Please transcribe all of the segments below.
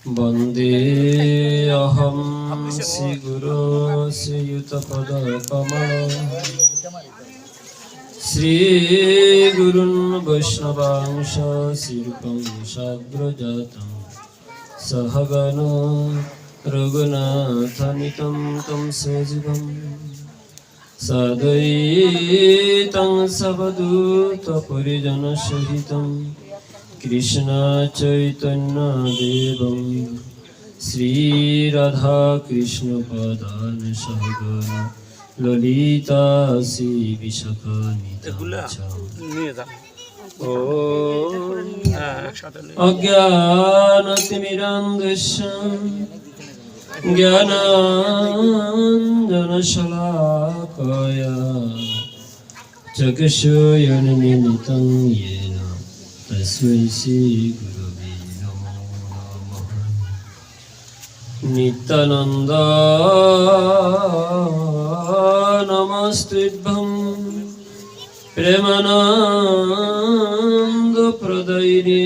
वन्देऽहं श्रीगुरो श्रीयुतपदकमलं श्रीगुरुन् वैष्णवांश श्रीरूपं साग्रजातं सहगनो रघुनाथान्वितं तं सजीवम् सद्वैतं सवधूतपरिजनसहितं कृष्ण चैतन्य देवं श्रीराधा कृष्ण पादान सहगन ललिता श्री विशाखान्वितां अज्ञानतिमिरान्धस्य ज्ञानाञ्जनशलाकया चक्षुरुन्मीलितं येन तस्मै श्रीगुरवे नमो नमः। नित्यानन्द नमस्तुभ्यं प्रेमानन्द प्रदायिने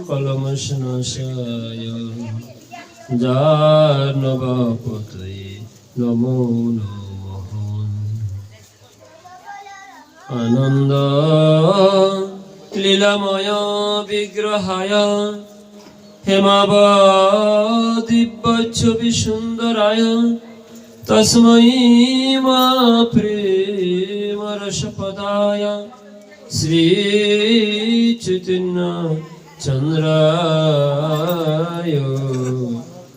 कलमशनाशाय जानवापतये नमो नमः। आनन्द लीलामय विग्रहाय हेमावदिव्यच्छविसुन्दराय तस्मै मा प्रेमरसपदाय श्रीचैतन्य चन्द्राय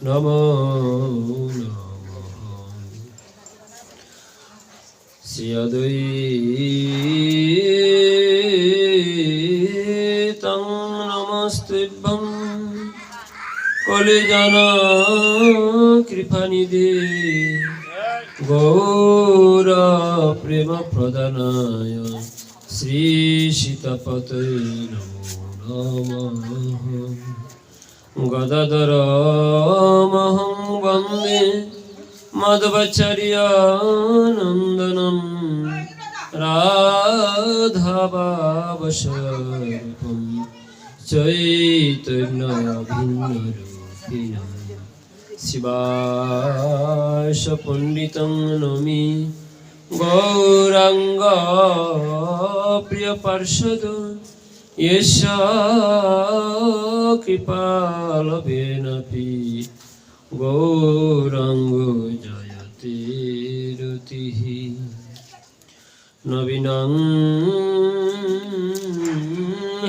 नमो नमः। श्री अद्वैतं नमस्तुभ्यं कलिजना कृपानिधे गौर प्रेम प्रदानाय श्री सीतापतये नमो नमः। गदाधरमहं वन्दे माधवाचार्यनन्दनं राधाभावस्वरूपं चैतन्यभिन्नरूपिणं शिवाश पण्डितं नमि गौरांग प्रिय पार्षद यस्य कृपालभेनापि गौरांग जयते रतिः। नवीनं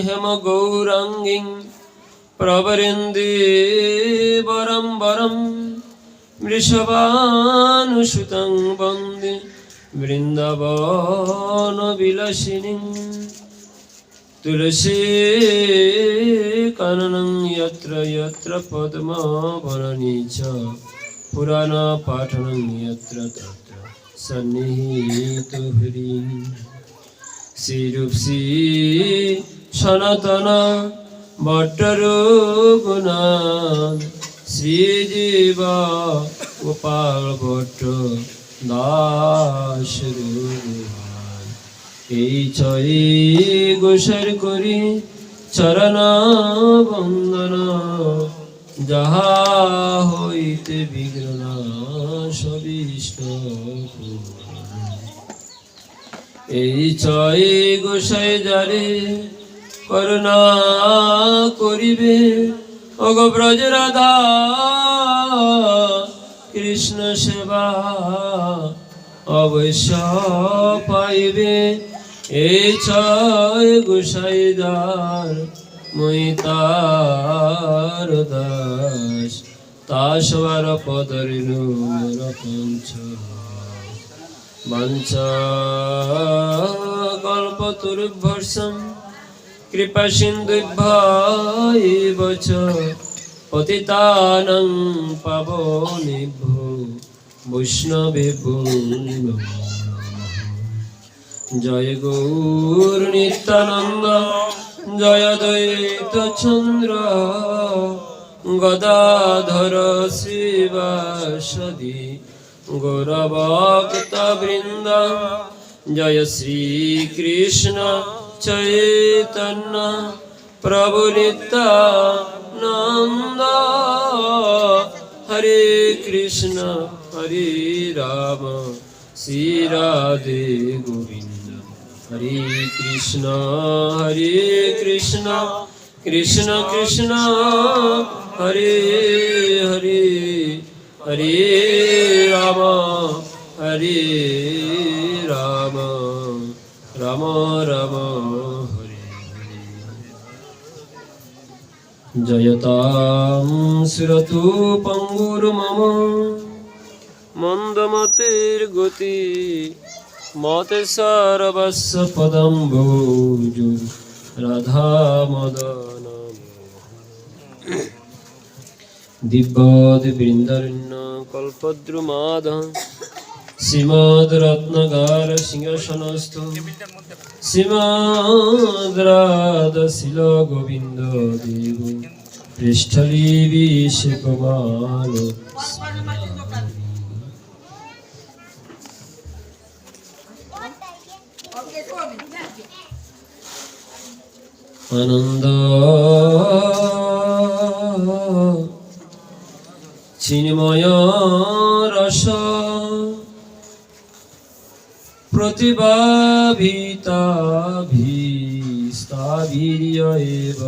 हेम गौरांगीं प्रवरेन्दे वरं वरं वृषभानुसुतं वन्दे वृंदावन विलासिनीं तुलसी काननं यत्र यत्र पद्मवनानि च पुराण पाठनं यत्र तत्र सन्निहितहृदि। श्रीरूपसी सनातन भट्टरघुनाथ श्रीजीव गोपाल भट्ट दास এই ছয় গোসার করি চরণ বন্দন যাহা হইতে বিঘ্ন সবিষ্ট এই ছয় গোসাই যারে করুণা করিবে অগ ব্রজ রাধা কৃষ্ণ সেবা অবশ্য পাইবে। এই ছয় গোসাইদার মই তার দাস তাসবার পদরিনু মোর পঞ্চ বাঞ্ছা কল্পতরুভ্যর্ষং কৃপা সিন্ধুভ্যৈব চ পতিতানাং পাবনেভ্যো বৈষ্ণবেভ্যো নমো নমঃ। জয় গৌর নিত্যানন্দ জয় দ্বৈত চন্দ্র গদাধর শ্রীবাসদি গৌরভক্তবৃন্দ জয় শ্রীকৃষ্ণ চৈতন্য প্রভু নিত্যানন্দ হরে কৃষ্ণ হরে রাম শ্রী রাধে গোবিন্দ হরে কৃষ্ণ কৃষ্ণ কৃষ্ণ হরে হরে হরে রাম হরে রাম রাম রাম হরে হরে জয়তাং সুরতু পঙ্গুর্মম মন্দমতির গতি মতে সর্বস্ব পদম ভোজু রাধা মদন দিব্যদ বৃন্দারণ্য কল্পদ্রুমাদ শ্রীমদ রত্নগার সিংহাসনস্থ শ্রীমদ রাধশীল গোবিন্দ দেব পৃষ্ঠলি বিশেপমাল আনন্দ চিন্ময় রস প্রতিভাভিস্তাবীর্য এব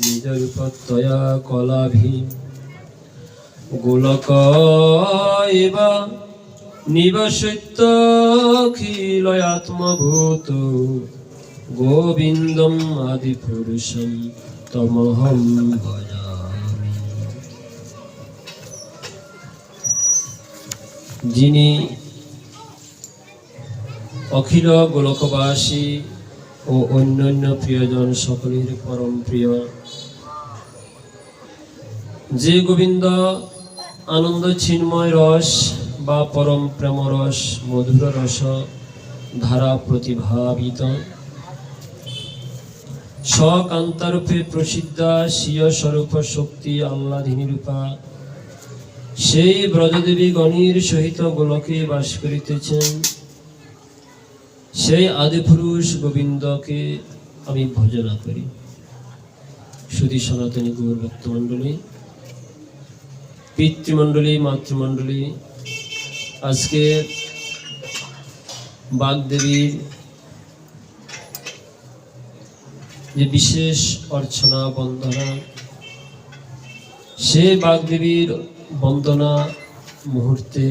নিজরূপতয়া কলাভি গোলক এব নিবসত্যখিলয়াত্মভূত গোবিন্দম আদিপুরুষম তমহম ভজামি। যিনি অখিল গোলকবাসী ও অন্যান্য প্রিয়জন সকলের পরম প্রিয়, যে গোবিন্দ আনন্দ চিন্ময় রস বা পরম প্রেম রস মধুর রস ধারা প্রতিভাবিত স্বকান্তারূপে প্রসিদ্ধা স্বীয় স্বরূপ শক্তি আহ্লাদিনী রূপা সেই ব্রজদেবী গণীর সহিত গোলকে বাস করিতেছেন, সেই আদিপুরুষ গোবিন্দকে আমি ভজনা করি। শুধু সনাতনী গৌর ভক্তমণ্ডলী, পিতৃমণ্ডলী, মাতৃমণ্ডলী, আজকে বাগদেবীর যে বিশেষ অর্চনা বন্দনা, সে বাগদেবীর বন্দনা মুহূর্তে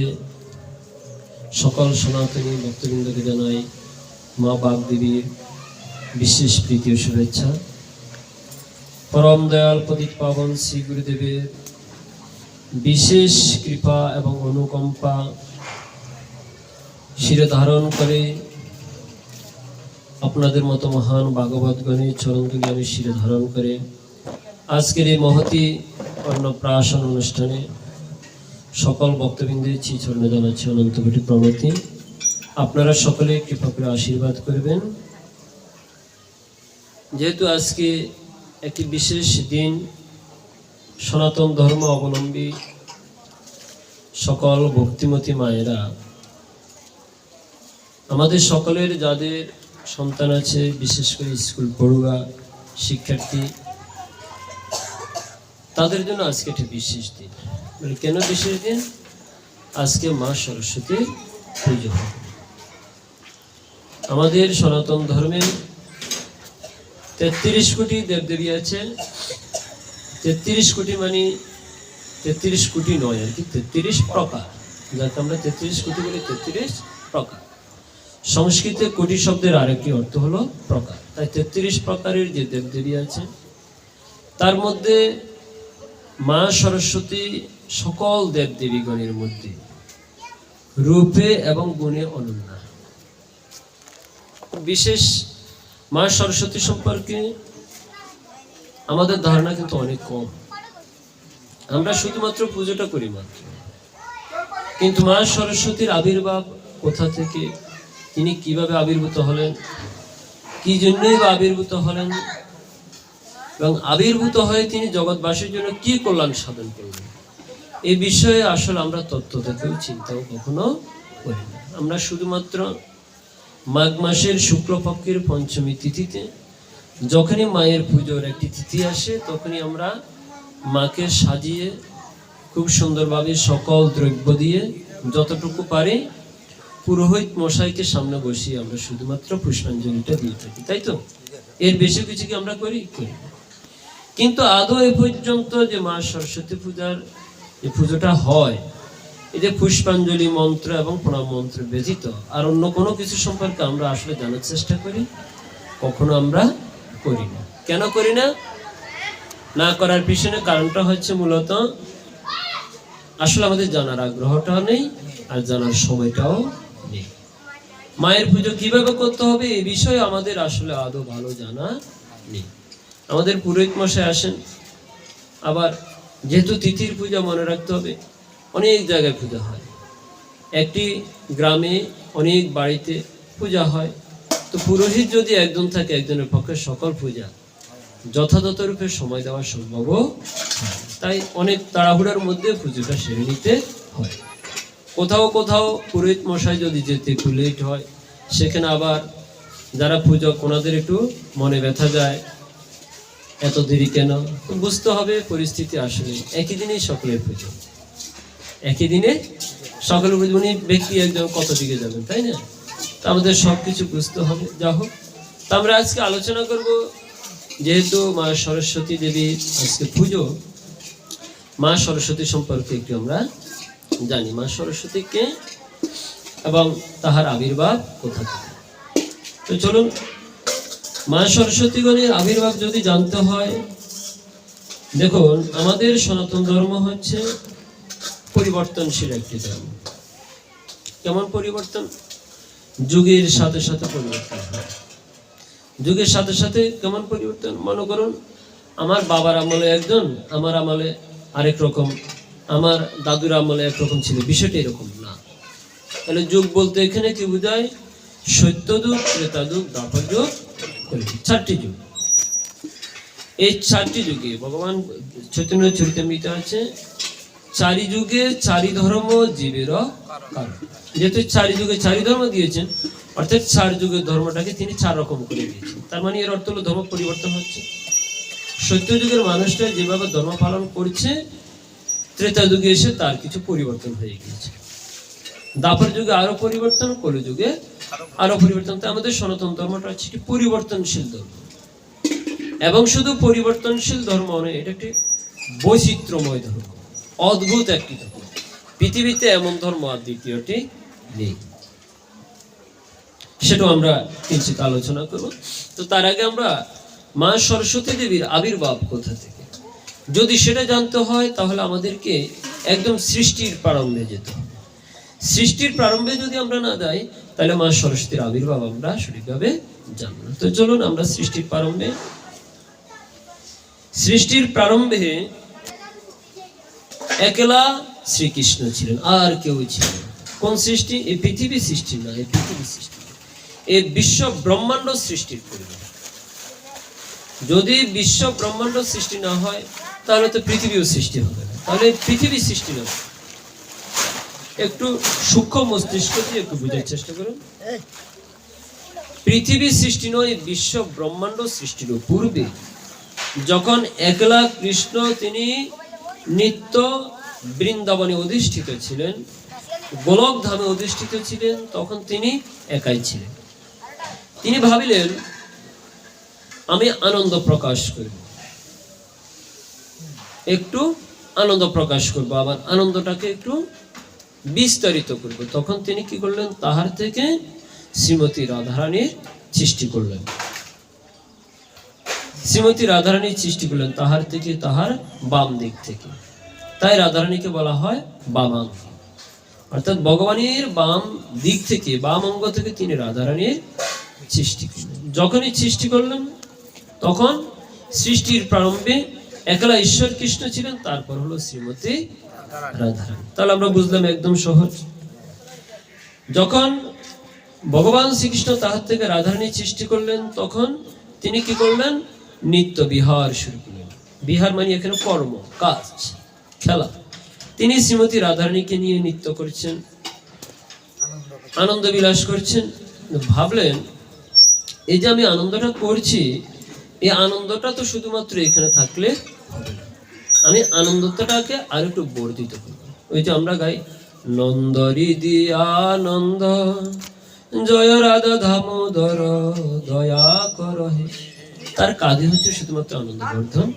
সকল সনাতনী ভক্তবৃন্দকে জানাই মা বাগদেবীর বিশেষ প্রীতি ও শুভেচ্ছা। পরম দয়াল পতিত পাবন শ্রী গুরুদেবের বিশেষ কৃপা এবং অনুকম্পা শিরে ধারণ করে আপনাদের মতো মহান ভাগবতগণের চরণগুলি আমি শিরে ধারণ করে আজকের এই মহতি অন্নপ্রাশন অনুষ্ঠানে সকল ভক্তবৃন্দের চরণে জানাচ্ছি অনন্ত কোটি প্রণতি। আপনারা সকলে কৃপা করে আশীর্বাদ করবেন। যেহেতু আজকে একটি বিশেষ দিন, সনাতন ধর্ম অবলম্বী সকল ভক্তিমতী মায়েরা, আমাদের সকলের যাদের সন্তান আছে, বিশেষ করে স্কুল পড়ুয়া শিক্ষার্থী, তাদের জন্য আজকে একটি বিশেষ দিন। কেন বিশেষ দিন? আজকে মা সরস্বতীর পুজো। আমাদের সনাতন ধর্মে 33 কোটি দেবদেবী আছে। 33 কোটি মানে 33 কোটি নয় আর কি, 33 প্রকার, যাকে আমরা 33 কোটি বলি। 33 প্রকার। সংস্কৃতে কোটি শব্দের আরেকটি অর্থ হলো প্রকার। তাই 33 প্রকারের যে দেবদেবী আছে তার মধ্যে মা সরস্বতী সকল দেবদেবীগণের মধ্যে রূপে এবং গুণে অনন্যা। বিশেষ মা সরস্বতী সম্পর্কে আমাদের ধারণা কিন্তু অনেক কম। আমরা শুধুমাত্র পুজোটা করি মাত্র, কিন্তু মা সরস্বতীর আবির্ভাব কোথা থেকে, তিনি কিভাবে আবির্ভূত হলেন, কি জন্যই বা আবির্ভূত হলেন, এবং আবির্ভূত হয়ে তিনি জগৎবাসীর জন্য কি কল্যাণ সাধন করলেন, এই বিষয়ে আসলে আমরা তত্ত্ব থেকেও চিন্তাও কখনো করি না। আমরা শুধুমাত্র মাঘ মাসের শুক্লপক্ষের পঞ্চমী তিথিতে যখনই মায়ের পুজোর একটি তিথি আসে তখনই আমরা মাকে সাজিয়ে খুব সুন্দরভাবে সকল দ্রব্য দিয়ে যতটুকু পারি পুরোহিত মশাইকে সামনে বসিয়ে আমরা শুধুমাত্র পুষ্পাঞ্জলিটা দিয়ে থাকি, তাই তো? এর বেশি কিছু কি আমরা করি? কিন্তু আদৌ এ পর্যন্ত যে মা সরস্বতী পূজার যে পুজোটা হয়, এই যে পুষ্পাঞ্জলি মন্ত্র এবং প্রণাম মন্ত্র ব্যতীত আর অন্য কোনো কিছু সম্পর্কে আমরা আসলে জানার চেষ্টা করি? কখনো আমরা করি না। কেন করি না? না করার পিছনে কারণটা হচ্ছে মূলত আসলে আমাদের জানার আগ্রহটাও নেই আর জানার সময়টাও নেই। মায়ের পুজো কিভাবে করতে হবে এই বিষয়ে আমাদের আসলে আদৌ ভালো জানা নেই। আমাদের পুরোহিত মশাই আসেন, আবার যেহেতু তিথির পূজা মনে রাখতে হবে, অনেক জায়গায় পূজা হয়, একটি গ্রামে অনেক বাড়িতে পূজা হয়, তো পুরোহিত যদি একজন থাকে একজনের পক্ষে সকল পূজা যথাযথ রূপে সময় দেওয়া সম্ভব, তাই অনেক তাড়াহুড়ার মধ্যে পুজোটা সেরে নিতে হয়। কোথাও কোথাও পুরোহিত মশাই যদি যেতে একটু লেট হয়, সেখানে আবার যারা পূজক ওনাদের একটু মনে ব্যথা যায়, এত দেরি কেন? বুঝতে হবে পরিস্থিতি আসলে একই দিনেই সকলের পুজো, একই দিনে সকলের পুজো, উনি ব্যক্তি একজন কত দিকে যাবেন, তাই না? তা আমাদের সবকিছু বুঝতে হবে। যা হোক, তা আমরা আজকে আলোচনা করব, যেহেতু মা সরস্বতী দেবীর আজকে পুজো, মা সরস্বতী সম্পর্কে একটু আমরা জানি। মা সরস্বতীকে এবং তাহার আবির্ভাব কোথা থেকে। তো চলুন, মা সরস্বতীগণের আবির্ভাব যদি জানতে হয়, দেখুন আমাদের সনাতন ধর্ম হচ্ছে পরিবর্তনশীল একটি ধর্ম। কেমন পরিবর্তন? যুগের সাথে সাথে পরিবর্তন হয়। যুগের সাথে সাথে কেমন পরিবর্তন? মনে করুন আমার বাবার আমলে একজন, আমার আমলে আরেক রকম, আমার দাদুর আমলে একরকম ছিল, বিষয়টা এরকম না। তাহলে যুগ বলতে এখানে কি বোঝায়? সত্য যুগ, ত্রেতা যুগ, দ্বাপর যুগ, কলিযুগ, চারটি যুগ। এই চারটি যুগে ভগবান চৈতন্য চরিতামৃতে আছে চারি যুগে চারি ধর্ম জীবের কারণ। যেহেতু চারি যুগে চারি ধর্ম দিয়েছেন, অর্থাৎ চার যুগের ধর্মটাকে তিনি চার রকম করে দিয়েছেন। তার মানে এর অর্থ হলো ধর্ম পরিবর্তন হচ্ছে। সত্য যুগের মানুষটা যেভাবে ধর্ম পালন করছে, ত্রেতা যুগে এসে তার কিছু পরিবর্তন হয়ে গিয়েছে। দ্বাপর যুগে আরো পরিবর্তন, কলিযুগে আরো পরিবর্তন। তো আমাদের সনাতন ধর্মটা হচ্ছে একটি পরিবর্তনশীল ধর্ম, এবং শুধু পরিবর্তনশীল ধর্ম নয়, এটা একটি বৈচিত্র্যময় ধর্ম, অদ্ভুত একটি ধর্ম। পৃথিবীতে এমন ধর্ম আর দ্বিতীয়টি নেই, সেটাও আমরা কিঞ্চিত আলোচনা করব। তো তার আগে আমরা মা সরস্বতী দেবীর আবির্ভাব কোথা থেকে, যদি সেটা জানতে হয় তাহলে আমাদেরকে একদম সৃষ্টির প্রারম্ভে যেতে হবে। সৃষ্টির প্রারম্ভে যদি আমরা না যাই, তাহলে মা সরস্বতীর আবির্ভাব আমরা সঠিকভাবে জানব না। তো চলুন আমরা সৃষ্টির প্রারম্ভে একলা শ্রীকৃষ্ণ ছিলেন, আর কেউ ছিলেন না। কোন সৃষ্টি? এই পৃথিবী সৃষ্টি না, এই পৃথিবী সৃষ্টি, এই বিশ্ব ব্রহ্মাণ্ড সৃষ্টির পরিমাণ। যদি বিশ্ব ব্রহ্মাণ্ড সৃষ্টি না হয়, তাহলে তো পৃথিবীও সৃষ্টি হবে না। তাহলে পৃথিবী সৃষ্টি না, একটু সূক্ষ্ম মস্তিষ্ক দিয়ে একটু বোঝার চেষ্টা করুন। পৃথিবী সৃষ্টি নয়, বিশ্ব ব্রহ্মাণ্ড সৃষ্টির পূর্বে যখন একলা কৃষ্ণ তিনি নিত্য বৃন্দাবনে অধিষ্ঠিত ছিলেন, গোলক ধামে অধিষ্ঠিত ছিলেন, তখন তিনি একাই ছিলেন। তিনি ভাবিলেন আমি আনন্দ প্রকাশ করব, একটু আনন্দ প্রকাশ করব, আবার আনন্দটাকে একটু বিস্তারিত করব। তখন তিনি কি করলেন? তাহার থেকে শ্রীমতী রাধারানীর সৃষ্টি করলেন। শ্রীমতী রাধারানীর সৃষ্টি করলেন তাহার থেকে, তাহার বাম দিক থেকে। তাই রাধারানীকে বলা হয় বামাঙ্গী, অর্থাৎ ভগবানের বাম দিক থেকে, বাম অঙ্গ থেকে তিনি রাধারানীর সৃষ্টি করলেন। যখনই সৃষ্টি করলেন, তখন সৃষ্টির প্রারম্ভে একলা ঈশ্বর কৃষ্ণ ছিলেন, তারপর হলো শ্রীমতী রাধারানী। তাহলে আমরা বুঝলাম একদম সহজ। যখন ভগবান শ্রীকৃষ্ণ তাহার থেকে রাধারানী সৃষ্টি করলেন, তখন তিনি কি করলেন? নিত্য বিহার শুরু করলেন। বিহার মানে এখানে কর্ম, কাজ, খেলা। তিনি শ্রীমতী রাধারানীকে নিয়ে নৃত্য করছেন, আনন্দ বিলাস করছেন। ভাবলেন এই যে আমি আনন্দটা করছি, এই আনন্দটা তো শুধুমাত্র এখানে থাকলে হবে না, আমি আনন্দটাকে আর একটু বর্ধিত করব। ওই যে আমরা গাই নন্দরি দিয়া আনন্দ জয় রাধা দামোদর দয়া কর হে, তার কাজই হচ্ছে শুধুমাত্র আনন্দ বর্ধন।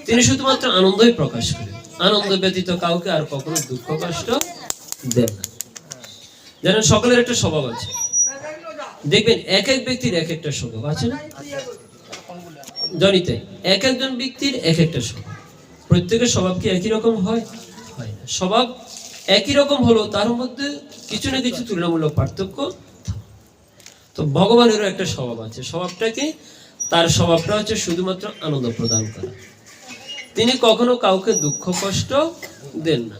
তিনি শুধুমাত্র আনন্দই প্রকাশ করেন, আনন্দ ব্যতীত কাউকে আর কখনো দুঃখ কষ্ট দেন না। জানেন সকলের একটা স্বভাব আছে, দেখবেন এক এক ব্যক্তির এক একটা স্বভাব আছে না, জানিতে এক একজন ব্যক্তির এক একটা স্বভাব। প্রত্যেকের স্বভাব কি একই রকম হয়? হয় না। স্বভাব একই রকম হলো তার মধ্যে কিছু না কিছু তুলনামূলক পার্থক্য। তো ভগবানেরও একটা স্বভাব আছে, স্বভাবটা কি? তার স্বভাবটা হচ্ছে শুধুমাত্র আনন্দ প্রদান করা। তিনি কখনো কাউকে দুঃখ কষ্ট দেন না।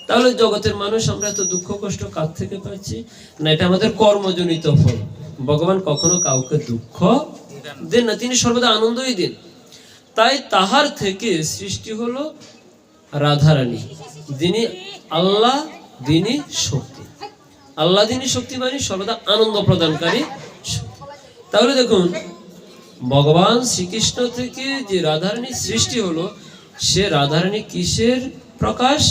তাহলে জগতের মানুষ আমরা এত দুঃখ কষ্ট কার থেকে পাচ্ছি? না, এটা আমাদের কর্মজনিত ফল। ভগবান কখনো কাউকে দুঃখ দেন না, তিনি সর্বদা আনন্দই দেন। তাই তাহার থেকে সৃষ্টি হলো রাধারানী, যিনি আল্লাহ যিনি শক্তি। আল্লাহ যিনি শক্তি মানে সর্বদা আনন্দ প্রদানকারী শক্তি। তাহলে দেখুন ভগবান শ্রীকৃষ্ণ থেকে যে রাধারানী সৃষ্টি হলো, সে রাধারানী কিসের প্রকাশ?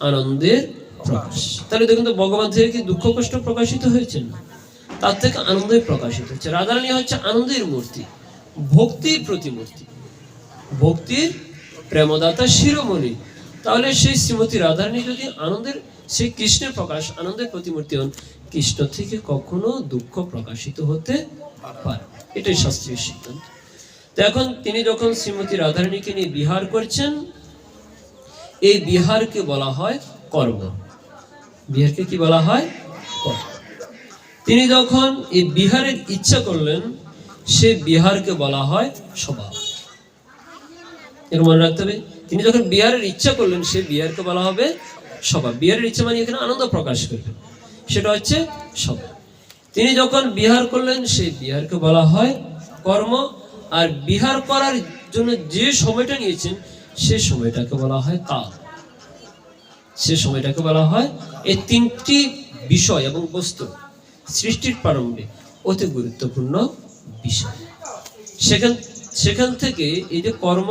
আনন্দের প্রকাশ। তাহলে দেখুন তো ভগবান থেকে কি দুঃখ কষ্ট প্রকাশিত হয়েছে না, তার থেকে আনন্দই প্রকাশিত হচ্ছে। রাধারানী হচ্ছে আনন্দের মূর্তি, ভক্তির প্রতিমূর্তি, ভক্তির প্রেমদাতা শিরোমণি। তাহলে সেই শ্রীমতী রাধারানী যদি আনন্দের, সেই কৃষ্ণের প্রকাশ, আনন্দের প্রতিমূর্তি হন, কৃষ্ণ থেকে কখনো দুঃখ প্রকাশিত হতে পারে, এটাই শাস্ত্রীয় সিদ্ধান্ত। তো এখন তিনি যখন শ্রীমতী রাধারানীকে নিয়ে বিহার করছেন, এই বিহারকে বলা হয় কর্ম। বিহারকে কি বলা হয়? কর্ম। তিনি যখন এই বিহারের ইচ্ছা করলেন, সে বিহারকে বলা হয় স্বভাব। এর মনে রাখতে হবে, তিনি যখন বিহারের ইচ্ছা করলেন, সে বিহারকে বলা হবে স্বভাব। বিহারের ইচ্ছা মানে এখানে আনন্দ প্রকাশ করবেন, সেটা হচ্ছে স্বভাব। তিনি যখন বিহার করলেন, সেই বিহারকে বলা হয় কর্ম। আর বিহার করার জন্য যে সময়টা নিয়েছেন, সে সময়টাকে বলা হয় কাল। সে সময়টাকে বলা হয়, এই তিনটি বিষয় এবং বস্তু সৃষ্টির প্রারম্ভে অতি গুরুত্বপূর্ণ বিষয়। সেখান থেকে এই যে কর্ম,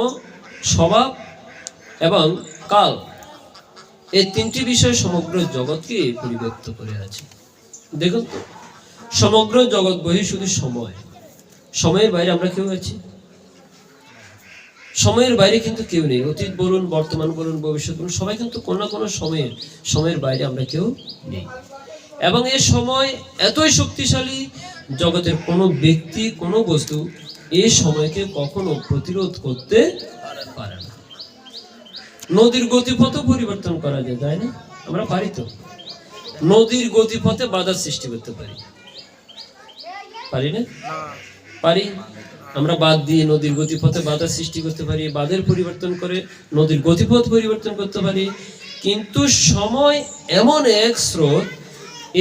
স্বভাব এবং কাল, এই তিনটি বিষয় সমগ্র জগৎকে পরিব্যাপ্ত করে আছে। দেখুন তো, সমগ্র জগৎ বহি শুধু সময়, সময়ের বাইরে আমরা কেউ আছি? সময়ের বাইরে কিন্তু কেউ নেই। অতীত বলুন, বর্তমান বলুন, ভবিষ্যৎ বলুন, সবাই কিন্তু কোনো না কোনো সময়ের বাইরে আমরা কেউ নেই। এবং এই সময় এতই শক্তিশালী, জগতের কোনো ব্যক্তি, কোনো বস্তু এই সময়কে কখনো প্রতিরোধ করতে পারে না। নদীর গতিপথও পরিবর্তন করা যায়, তাই না? আমরা পারি তো নদীর গতিপথে বাধার সৃষ্টি করতে পারি, পারি না? পারি। আমরা বাঁধ দিয়ে নদীর গতিপথে বাধা সৃষ্টি করতে পারি, বাঁধের পরিবর্তন করে নদীর গতিপথ পরিবর্তন করতে পারি। কিন্তু সময় এমন এক স্রোত,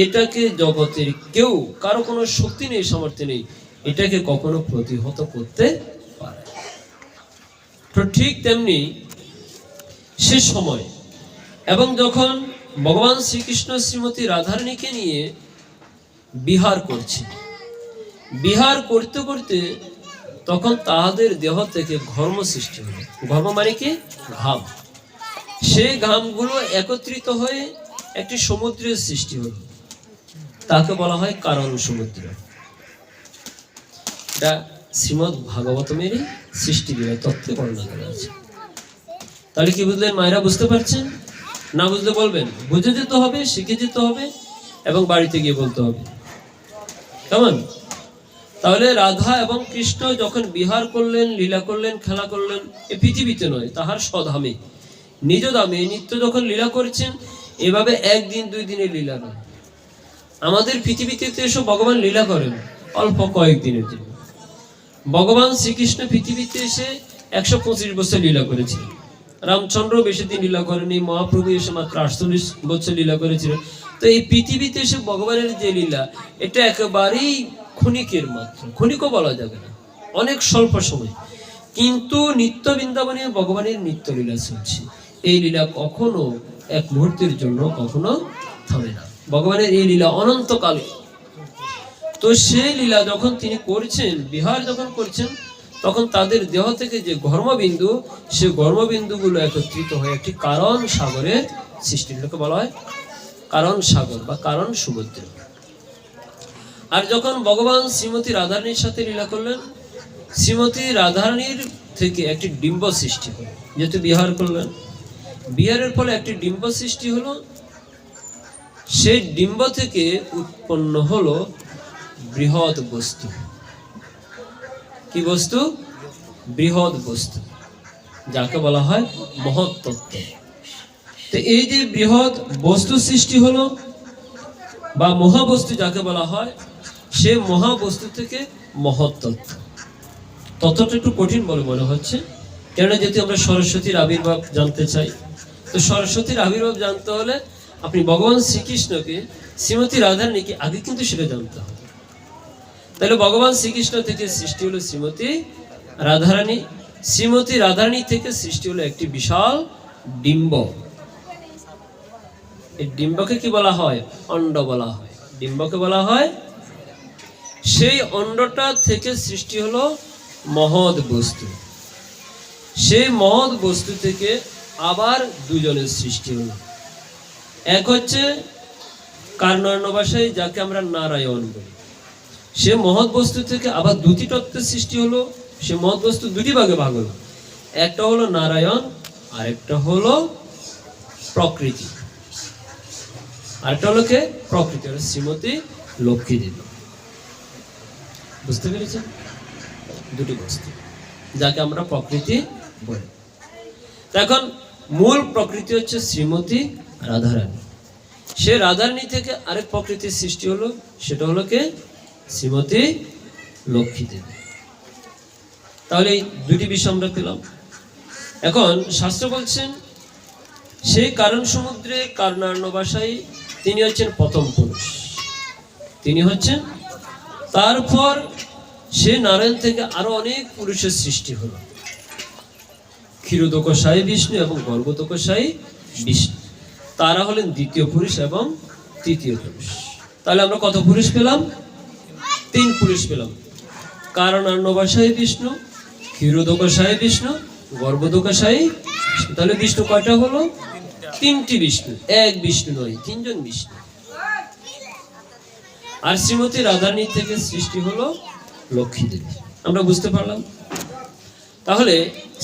এটাকে জগতের কেউ, কারো কোনো শক্তি নেই, সামর্থ্য নেই, এটাকে কখনো প্রতিহত করতে পারে। তো ঠিক তেমনি সে সময়, এবং যখন ভগবান শ্রীকৃষ্ণ শ্রীমতী রাধারানীকে নিয়ে বিহার করছে, বিহার করতে করতে তখন তাহাদের দেহ থেকে ঘর্ম সৃষ্টি হলো। ঘর্ম মানে কি? ঘাম। সেই ঘামগুলো একত্রিত হয়ে একটি সমুদ্রের সৃষ্টি হলো, তাকে বলা হয় কারণ সমুদ্র। এটা শ্রীমদ্ ভাগবতমেরই সৃষ্টি লীলা তত্ত্বে বর্ণনা করা আছে। তাহলে কি বুঝলেন মায়েরা? বুঝতে পারছেন? না বুঝলে বলবেন, বুঝে যেতে হবে, শিখে যেতে হবে এবং বাড়িতে গিয়ে বলতে হবে, কেমন? তাহলে রাধা এবং কৃষ্ণ যখন বিহার করলেন, লীলা করলেন, খেলা করলেন, এ পৃথিবীতে নয়, তাহার স্বধামে, নিজ ধামে নিত্য যখন লীলা করছেন, এভাবে একদিন দুই দিনের লীলা নয়। আমাদের পৃথিবীতে তো এসব ভগবান লীলা করেন অল্প কয়েকদিনের জন্য। ভগবান শ্রীকৃষ্ণ পৃথিবীতে এসে 125 বছর লীলা করেছিলেন। রামচন্দ্র বেশি দিন লীলা করেনি, মহাপ্রভু এসে মাত্র 48 বছর লীলা করেছিলেন। তো এই পৃথিবীতে এসে ভগবানের যে লীলা, এটা একেবারেই ক্ষণিকের মাত্র, ক্ষণিকও বলা যাবে না, অনেক স্বল্প সময়। কিন্তু নিত্য বৃন্দাবনে ভগবানের নিত্য লীলা চলছে। এই লীলা কখনো এক মুহূর্তের জন্য কখনো থামে না। ভগবানের এই লীলা অনন্তকালে। তো সেই লীলা যখন তিনি করছেন, বিহার যখন করছেন, তখন তাদের দেহ থেকে যে ঘর্মবিন্দু, সে ঘর্মবিন্দুগুলো একত্রিত হয়ে একটি কারণ সাগরের সৃষ্টি, এটাকে বলা হয় কারণ সাগর বা কারণ সমুদ্র। আর যখন ভগবান শ্রীমতী রাধারানীর সাথে লীলা করলেন, শ্রীমতী রাধারানীর থেকে একটি ডিম্ব সৃষ্টি হলো, যেহেতু বিহার করলেন, বিহারের ফলে একটি ডিম্ব সৃষ্টি হলো। সেই ডিম্ব থেকে উৎপন্ন হলো বৃহৎ বস্তু। কি বস্তু? বৃহৎ বস্তু, যাকে বলা হয় মহৎ তত্ত্ব। তো এই যে বৃহৎ বস্তু সৃষ্টি হলো বা মহাবস্তু যাকে বলা হয়, সে মহাবস্তু থেকে মহৎ তত্ত্ব। তত্ত্বটা একটু কঠিন বলে মনে হচ্ছে, কেননা যেহেতু আমরা সরস্বতীর আবির্ভাব জানতে চাই, তো সরস্বতীর আবির্ভাব জানতে হলে আপনি ভগবান শ্রীকৃষ্ণকে, শ্রীমতী রাধারানীকে আগে কিন্তু সেটা জানতে হবে। তাহলে ভগবান শ্রীকৃষ্ণ থেকে সৃষ্টি হলো শ্রীমতী রাধারানী, শ্রীমতী রাধারানী থেকে সৃষ্টি হলো একটি বিশাল ডিম্ব। এই ডিম্বকে কি বলা হয়? অণ্ড বলা হয়। ডিম্বকে বলা হয়। সেই অণ্ডটা থেকে সৃষ্টি হলো মহৎ বস্তু। সেই মহৎ বস্তু থেকে আবার দুজনের সৃষ্টি হলো। এক হচ্ছে কার্নার্ণ ভাষায় যাকে আমরা নারায়ণ বলি। সে মহৎ বস্তু থেকে আবার দুটি তত্ত্বের সৃষ্টি হলো। সে মহৎ বস্তু দুটি ভাগে ভাগ হলো, একটা হলো নারায়ণ, আরেকটা হলো প্রকৃতি। আরেকটা হলো কে? প্রকৃতি, শ্রীমতী লক্ষ্মী দেবী। বুঝতে পেরেছেন? দুটি বস্তু যাকে আমরা প্রকৃতি বলি। এখন মূল প্রকৃতি হচ্ছে শ্রীমতী রাধারানী। সে রাধারানী থেকে আরেক প্রকৃতির সৃষ্টি হলো, সেটা হলো কে? শ্রীমতী লক্ষ্মী দেবী। তাহলে এই দুটি বিষয় আমরা পেলাম। এখন শাস্ত্র বলছেন সেই কারণ সমুদ্রে কার্নার্ণ ভাষায় তিনি হচ্ছেন প্রথম পুরুষ, তিনি হচ্ছেন। তারপর সে নারায়ণ থেকে আরো অনেক পুরুষের সৃষ্টি হলো, ক্ষীরোদকশায়ী বিষ্ণু এবং গর্ভোদকশায়ী বিষ্ণু। তারা হলেন দ্বিতীয় পুরুষ এবং তৃতীয় পুরুষ। তাহলে আমরা কত পুরুষ পেলাম? তিন পুরুষ পেলাম। কারণার্ণ ভাষায় বিষ্ণু, ক্ষীরোদকশায়ী বিষ্ণু, গর্ভোদকশায়ী বিষ্ণু। তাহলে বিষ্ণু কয়টা হলো? তিনটি বিষ্ণু, এক বিষ্ণু নয়, তিনজন বিষ্ণু। আর শ্রীমতী রাধারানী থেকে সৃষ্টি হলো লক্ষ্মী দেবী। আমরা বুঝতে পারলাম। তাহলে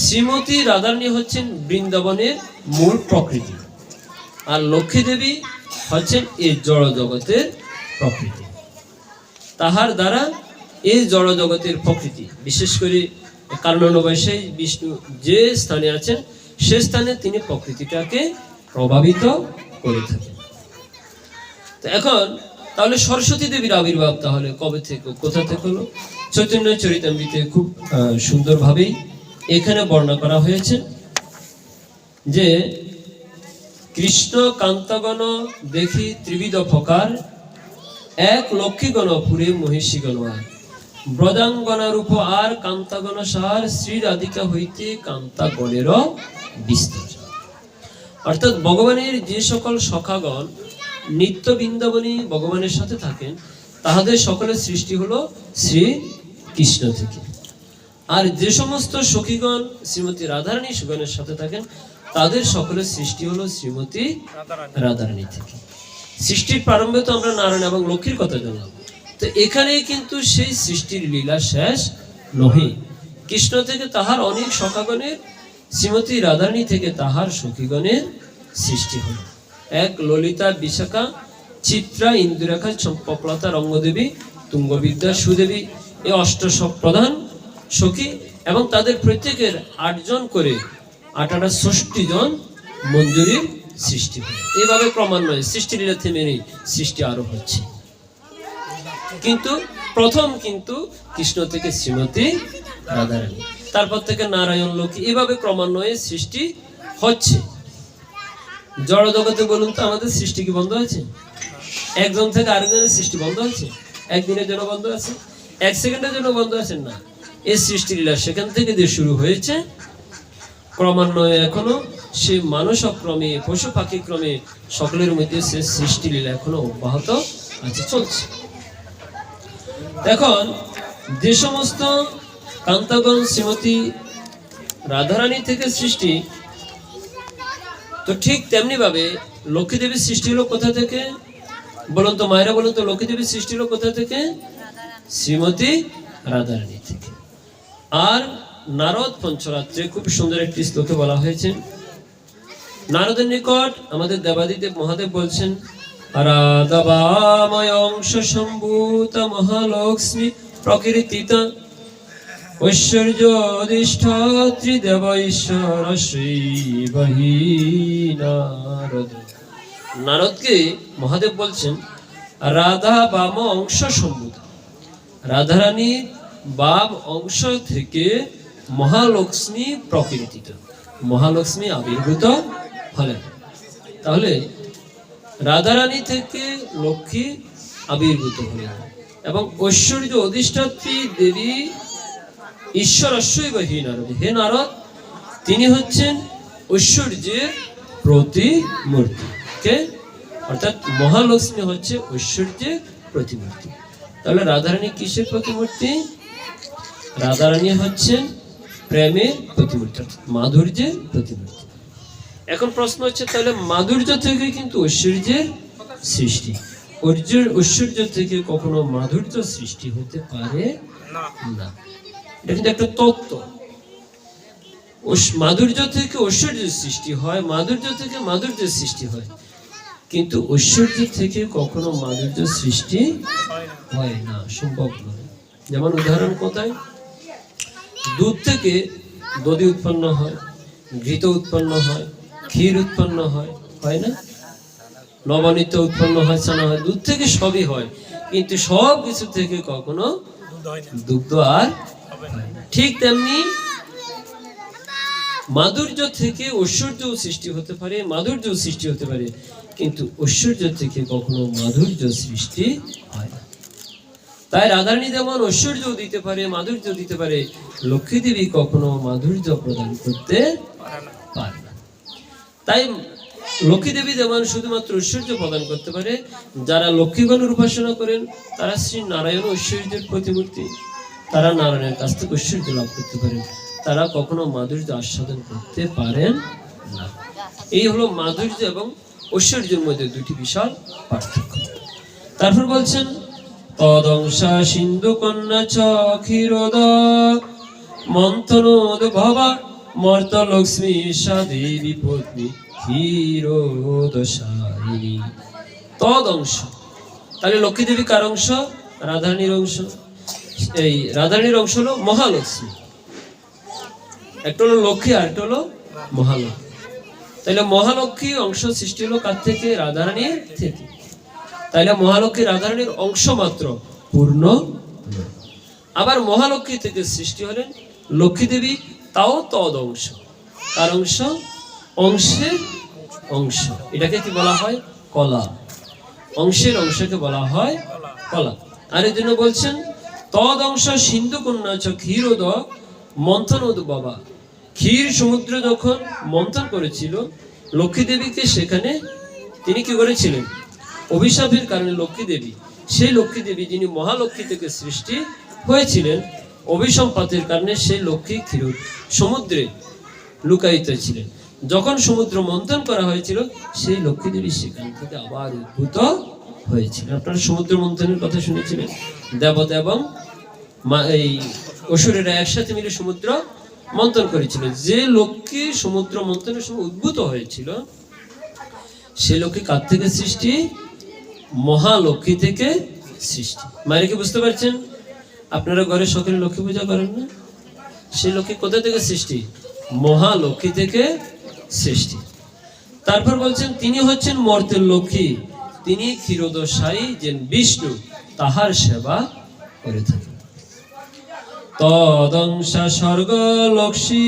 শ্রীমতী রাধারানী হচ্ছেন বৃন্দাবনের মূল প্রকৃতি, আর লক্ষ্মী দেবী হচ্ছেন এই জড় জগতের প্রকৃতি। তাহার দ্বারা এই জড় জগতের প্রকৃতি, বিশেষ করে কার্নার্ণভাষায় বিষ্ণু যে স্থানে আছেন, সে স্থানে তিনি প্রকৃতিটাকে প্রভাবিত করে থাকেন। তো এখন তাহলে সরস্বতী দেবীর আবির্ভাব তাহলে কবে থেকে, কোথা থেকে হলো? চৈতন্য চরিতামৃতে খুব সুন্দরভাবেই এখানে বর্ণনা করা হয়েছে যে কৃষ্ণ কান্তগণ দেখি ত্রিবিধ প্রকার, এক লক্ষ্মীগণ পুরে মহিষীগণ আর, ব্রজাঙ্গনা রূপ আর কান্তাগণ সার, শ্রী রাধিকা হইতে কান্তাগণেরও বিস্তার। অর্থাৎ ভগবানের যে সকল সখাগণ নিত্য বৃন্দাবনী ভগবানের সাথে থাকেন, তাহাদের সকলের সৃষ্টি হলো শ্রী কৃষ্ণ থেকে। আর যে সমস্ত সখীগণ শ্রীমতী রাধারানী সুগণের সাথে থাকেন, তাদের সকলের সৃষ্টি হলো শ্রীমতী রাধারানী থেকে। সৃষ্টির প্রারম্ভে তো আমরা নারায়ণ এবং লক্ষ্মীর কথা জানলাম। তো এখানে কিন্তু সেই সৃষ্টির লীলা শেষ নহে। কৃষ্ণ থেকে তাহার অনেক সখাগণের, শ্রীমতী রাধারানী থেকে তাহার সখীগণের সৃষ্টি হলো। এক ললিতা, বিশাখা, চিত্রা, ইন্দুরেখা, চম্পকলতা, রঙ্গদেবী, তুঙ্গবিদ্যা, সুদেবী, এই প্রধান সখী, এবং তাদের প্রত্যেকের 8 জন করে 68 জন মঞ্জুরির সৃষ্টি হয়। এইভাবে ক্রমান্বয়ে সৃষ্টি লীলা থেমে নেই, সৃষ্টি আরো হচ্ছে। কিন্তু প্রথম কিন্তু কৃষ্ণ থেকে শ্রীমতী রাধারানী, তারপর থেকে নারায়ণ, লক্ষ্মী, এভাবে ক্রমান্বয়ে সৃষ্টি হচ্ছে। জড় জগতে বলুন তো আমাদের সৃষ্টি কি বন্ধ হয়েছে? একজন থেকে আরেকজনের সৃষ্টি বন্ধ হয়েছে? একদিনের জন্য বন্ধ আছে? এক সেকেন্ডের জন্য বন্ধ আছেন না। এই সৃষ্টি লীলা সেখান থেকে যে শুরু হয়েছে, ক্রমান্বয়ে এখনো সে মানুষ ক্রমে, পশু পাখি ক্রমে সকলের মধ্যে সে সৃষ্টি লীলা এখনো অব্যাহত আছে, চলছে। এখন যে সমস্ত কান্তাগণ শ্রীমতী রাধারানী থেকে সৃষ্টি, তো ঠিক তেমনি ভাবে লক্ষ্মী দেবীর সৃষ্টি হলো কোথা থেকে? বলুন তো মায়েরা, বলুন তো, লক্ষ্মী দেবীর সৃষ্টি হলো কোথা থেকে? শ্রীমতী রাধারানী থেকে। আর নারদ পঞ্চরাত্রে খুব সুন্দর একটি শ্লোকে বলা হয়েছে, নারদের নিকট আমাদের দেবাদিদেব মহাদেব বলছেন, রাধাবাময় অংশ সম্ভূত মহালক্ষ্মী প্রকৃতিতা ঐশ্বর্য অধিষ্ঠাত্রী দেব ঈশ্বর শ্রী বহি নারদ। নারদকে মহাদেব বলছেন রাধা বাম অংশ সম্ভূত, রাধারানী বাম অংশ থেকে মহালক্ষ্মী প্রকৃতিত, মহালক্ষ্মী আবির্ভূত হলেন। তাহলে রাধারানী থেকে লক্ষ্মী আবির্ভূত হলেন এবং ঐশ্বর্য অধিষ্ঠাত্রী দেবী ঈশ্বর অশ্বই বহি নারদ। হে নারদ, তিনি হচ্ছেন ঐশ্বর্যের প্রতিমূর্তি। কে? অর্থাৎ মহালক্ষ্মী হচ্ছে ঐশ্বর্যের প্রতিমূর্তি। তাহলে রাধারানী কিসের প্রতিমূর্তি? রাধারানী হচ্ছেন প্রেমের প্রতিমূর্তি, মাধুর্যের প্রতিমূর্তি। এখন প্রশ্ন হচ্ছে, তাহলে মাধুর্য থেকে কিন্তু ঐশ্বর্যের সৃষ্টি, ঐশ্বর্য থেকে কখনো মাধুর্য সৃষ্টি হতে পারে না। এটা কিন্তু একটা তত্ত্ব। মাধুর্য থেকে ঐশ্বর্যের সৃষ্টি হয়, মাধুর্য থেকে মাধুর্যের সৃষ্টি হয়, কিন্তু ঐশ্বর্য থেকে কখনো মাধুর্য সৃষ্টি হয় না, সম্ভব নয়। যেমন উদাহরণ কোথায়? দুধ থেকে দধি উৎপন্ন হয়, ঘৃত উৎপন্ন হয়, ক্ষীর উৎপন্ন হয়, হয় না? নবনীত উৎপন্ন হয়, ছানা হয়, দুধ থেকে সবই হয়, কিন্তু সব কিছু থেকে কখনো দুগ্ধ আর ঠিক তেমনি মাধুর্য থেকে ঐশ্বর্য সৃষ্টি হতে পারে, মাধুর্য সৃষ্টি হতে পারে, কিন্তু ঐশ্বর্য থেকে কখনো মাধুর্য সৃষ্টি হয় না। তাই রাধারানী যেমন ঐশ্বর্য দিতে পারে, মাধুর্য দিতে পারে, লক্ষ্মী দেবী কখনো মাধুর্য প্রদান করতে পারে না। তাই লক্ষ্মী দেবী যেমন শুধুমাত্র ঐশ্বর্য প্রদান করতে পারে, যারা লক্ষ্মীগণের উপাসনা করেন তারা শ্রী নারায়ণ ঐশ্বর্যের প্রতিমূর্তি, তারা নারায়ণের কাছ থেকে ঐশ্বর্য লাভ করতে পারেন, তারা কখনো মাধুর্য আস্বাদন করতে পারেন না। এই হলো মাধুর্য এবং ঐশ্বর্যের মধ্যে দুটি বিশাল পার্থক্য। তারপর বলছেন, তদংশা সিন্ধু কন্যা চ ক্ষীরোদ মন্থনোদ ভবা মর্ত লক্ষ্মী সা দেবী পত্নী ক্ষীরোদশায়িনী। তদংশ, তাহলে লক্ষ্মী দেবী কার অংশ? রাধারানীর অংশ। এই রাধারানীর অংশ হলো মহালক্ষ্মী, একটা হলো লক্ষ্মী আর একটা হলো মহালক্ষ্মী। তাহলে মহালক্ষ্মী অংশ সৃষ্টি হলো কার থেকে? রাধারানীর থেকে। তাহলে মহালক্ষ্মী রাধারানীর অংশ মাত্র, পূর্ণ। আবার মহালক্ষ্মী থেকে সৃষ্টি হলেন লক্ষ্মী দেবী, তাও তদ অংশ। কার অংশ? অংশের অংশ। এটাকে কি বলা হয়? কলা। অংশের অংশকে বলা হয় কলা। আর এই জন্য বলছেন তদ অংশ সিন্ধু কন্যা চ ক্ষীরোদ মন্থন বাবা। ক্ষীর সমুদ্র যখন মন্থন করেছিল লক্ষ্মী দেবীকে, সেখানে তিনি কি করেছিলেন? অভিশাপের কারণে লক্ষ্মী দেবী, সেই লক্ষ্মী দেবী যিনি মহালক্ষ্মী থেকে সৃষ্টি হয়েছিলেন, অভিসম্পাতের কারণে সেই লক্ষ্মী ক্ষীর সমুদ্রে লুকায়িত ছিলেন। যখন সমুদ্র মন্থন করা হয়েছিল, সেই লক্ষ্মী দেবী সেখান থেকে আবার উদ্ভূত হয়েছিলেন। আপনারা সমুদ্র মন্থনের কথা শুনেছিলেন, দেবতা এবং এই অসুরেরা একসাথে মিলে সমুদ্র মন্থন করেছিল। যে লক্ষ্মী সমুদ্র মন্থনের সময় উদ্ভূত হয়েছিল, সে লক্ষ্মী কার থেকে সৃষ্টি? মহালক্ষ্মী থেকে সৃষ্টি। মায়েরা কি বুঝতে পারছেন? আপনারা ঘরে সকলে লক্ষ্মী পূজা করেন না? সেই লক্ষ্মী কোথা থেকে সৃষ্টি? মহালক্ষ্মী থেকে সৃষ্টি। তারপর বলছেন তিনি হচ্ছেন মর্তের লক্ষ্মী, তিনি ক্ষীরোদশায়ী, যে বিষ্ণু তাহার সেবা করে থাকেন। তদংশা স্বর্গ লক্ষ্মী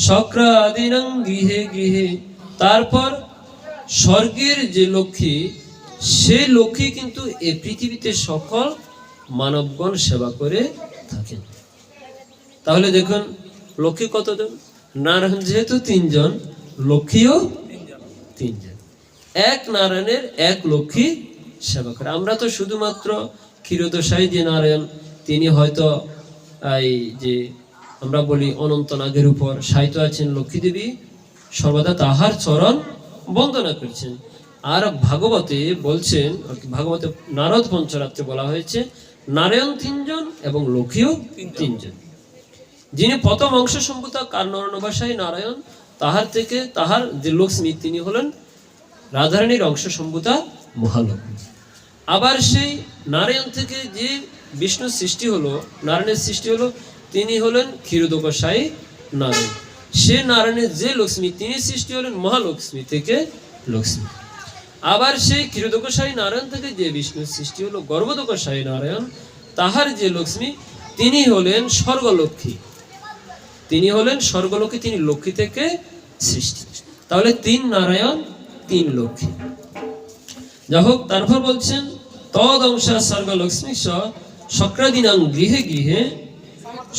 শক্রাদিনাং গৃহে গৃহে। তারপর স্বর্গের যে লক্ষ্মী, সেই লক্ষ্মী কিন্তু এই পৃথিবীতে সকল মানবগণ সেবা করে থাকেন। তাহলে দেখুন লক্ষ্মী কতজন? নারায়ণ যেহেতু তিনজন, লক্ষ্মীও তিনজন। এক নারায়ণের এক লক্ষ্মী সেবা করে। আমরা তো শুধুমাত্র ক্ষীরোদশায়ী যে নারায়ণ, তিনি হয়তো এই যে আমরা বলি অনন্ত নাগের উপর শায়িত আছেন লক্ষ্মী দেবী, সর্বদা তাহার চরণ বন্দনা করছেন। আর ভাগবতে বলছেন, ভাগবতে নারদ পঞ্চরাত্রে বলা হয়েছে নারায়ণ তিনজন এবং লক্ষ্মীও তিনজন। যিনি প্রথম অংশ সম্ভূতা কার্ণবসায়ী নারায়ণ, তাহার থেকে তাহার যে লক্ষ্মী তিনি হলেন রাধারানীর অংশ সম্ভূতা মহালক্ষ্মী। আবার সেই নারায়ণ থেকে যে বিষ্ণু সৃষ্টি হলো, নারায়ণের সৃষ্টি হলো, তিনি হলেন ক্ষীরোদকশায়ী নারায়ণ। সে নারায়ণের যে লক্ষ্মী তিনি সৃষ্টি হলেন মহালক্ষ্মী থেকে লক্ষ্মী। আবার সেই ক্ষীরোদকশায়ী নারায়ণ থেকে যে বিষ্ণু সৃষ্টি হলো গর্ভোদকশায়ী নারায়ণ, তাহার যে লক্ষ্মী তিনি হলেন স্বর্গলক্ষ্মী। তিনি হলেন স্বর্গলক্ষ্মী, তিনি লক্ষ্মী থেকে সৃষ্টি। তাহলে তিন নারায়ণ তিন লক্ষ্মী। যাই হোক, তারপর বলছেন তদ অংশা স্বর্গলক্ষ্মী শক্রাদিনাং গৃহে গৃহে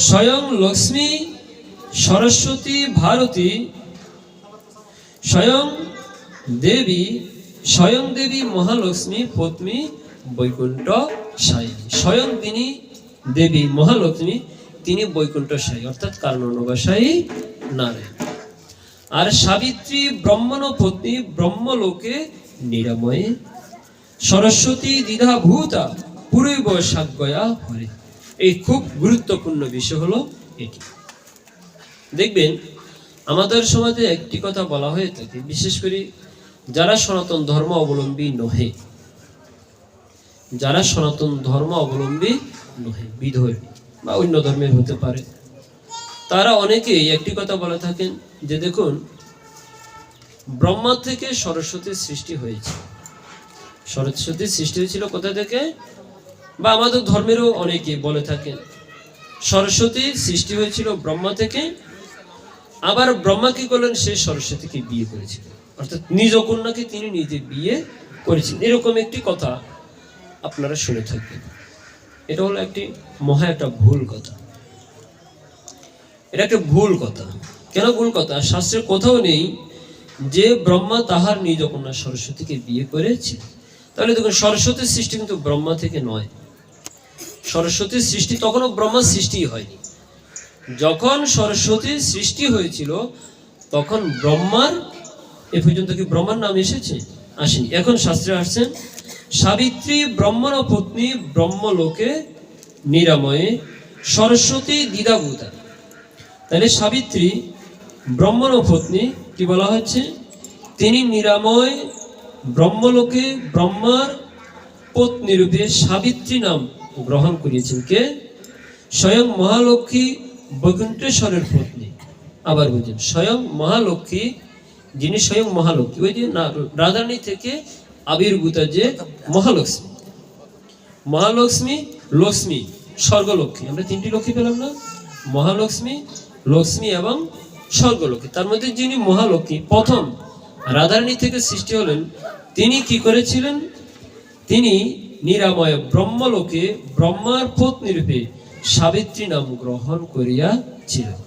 স্বয়ং লক্ষ্মী সরস্বতী ভারতী স্বয়ং দেবী মহালক্ষ্মী পত্নী বৈকুণ্ঠ সায়ী। স্বয়ং তিনি দেবী মহালক্ষ্মী, তিনি বৈকুণ্ঠ সায়ী অর্থাৎ কার্ণবসায়ী নারায়ণ। আর সাবিত্রী ব্রহ্মণ পত্নী ব্রহ্মলোকে নিরাময়ে সরস্বতী দ্বিধা ভূতা পূর্ব সাজ্ঞয়া হরে। এই খুব গুরুত্বপূর্ণ বিষয় হলো এটি। দেখবেন আমাদের সমাজে একটি কথা বলা হয়ে থাকে, বিশেষ করে যারা সনাতন ধর্ম অবলম্বী নহে, যারা সনাতন ধর্ম অবলম্বী নহে, বিধর্মী বা অন্য ধর্মের হতে পারে, তারা অনেকেই একটি কথা বলে থাকেন যে দেখুন ব্রহ্মা থেকে সরস্বতীর সৃষ্টি হয়েছে। সরস্বতীর সৃষ্টি হয়েছিল কোথা থেকে? বা আমাদের ধর্মেরও অনেকে বলে থাকেন সরস্বতীর সৃষ্টি হয়েছিল ব্রহ্মা থেকে। আবার ব্রহ্মা কি করলেন? সে সরস্বতীকে বিয়ে করেছিল, অর্থাৎ নিজ কন্যাকে তিনি নিজে বিয়ে করেছিলেন। এরকম একটি কথা আপনারা শুনে থাকবেন। এটা হলো একটি একটা ভুল কথা। এটা একটা ভুল কথা। কেন ভুল কথা? শাস্ত্রে কোথাও নেই যে ব্রহ্মা তাহার নিজ কন্যা সরস্বতীকে বিয়ে করেছিল। তাহলে দেখুন সরস্বতীর সৃষ্টি কিন্তু ব্রহ্মা থেকে নয়। সরস্বতীর সৃষ্টি তখনও ব্রহ্মার সৃষ্টি হয়নি। যখন সরস্বতীর সৃষ্টি হয়েছিল তখন ব্রহ্মার এ পর্যন্ত কি ব্রহ্মার নাম এসেছে? আসেনি। এখন শাস্ত্রে আসছেন সাবিত্রী ব্রহ্মণ পত্নী ব্রহ্মলোকে নিরাময়ে সরস্বতী দ্বিধাভূতা। তাহলে সাবিত্রী ব্রহ্মণ পত্নী কি বলা হচ্ছে? তিনি নিরাময় ব্রহ্মলোকে ব্রহ্মার পত্নী রূপে সাবিত্রী নাম গ্রহণ করিয়েছেন। কে? স্বয়ং মহালক্ষ্মী বৈকুণ্ঠেশ্বরের পত্নী। আবার বুঝুন, স্বয়ং মহালক্ষ্মী, যিনি স্বয়ং মহালক্ষ্মী, ওই যে রাধারানী থেকে আবির্ভূত যে মহালক্ষ্মী, মহালক্ষ্মী লক্ষ্মী স্বর্গলক্ষ্মী। আমরা তিনটি লক্ষ্মী পেলাম না? মহালক্ষ্মী, লক্ষ্মী এবং স্বর্গলক্ষ্মী। তার মধ্যে যিনি মহালক্ষ্মী প্রথম রাধারানী থেকে সৃষ্টি হলেন, তিনি কি করেছিলেন? তিনি নিরাময় ব্রহ্মলোকে ব্রহ্মার পত্নী রূপে সাবিত্রী নাম গ্রহণ করিয়াছিলেন।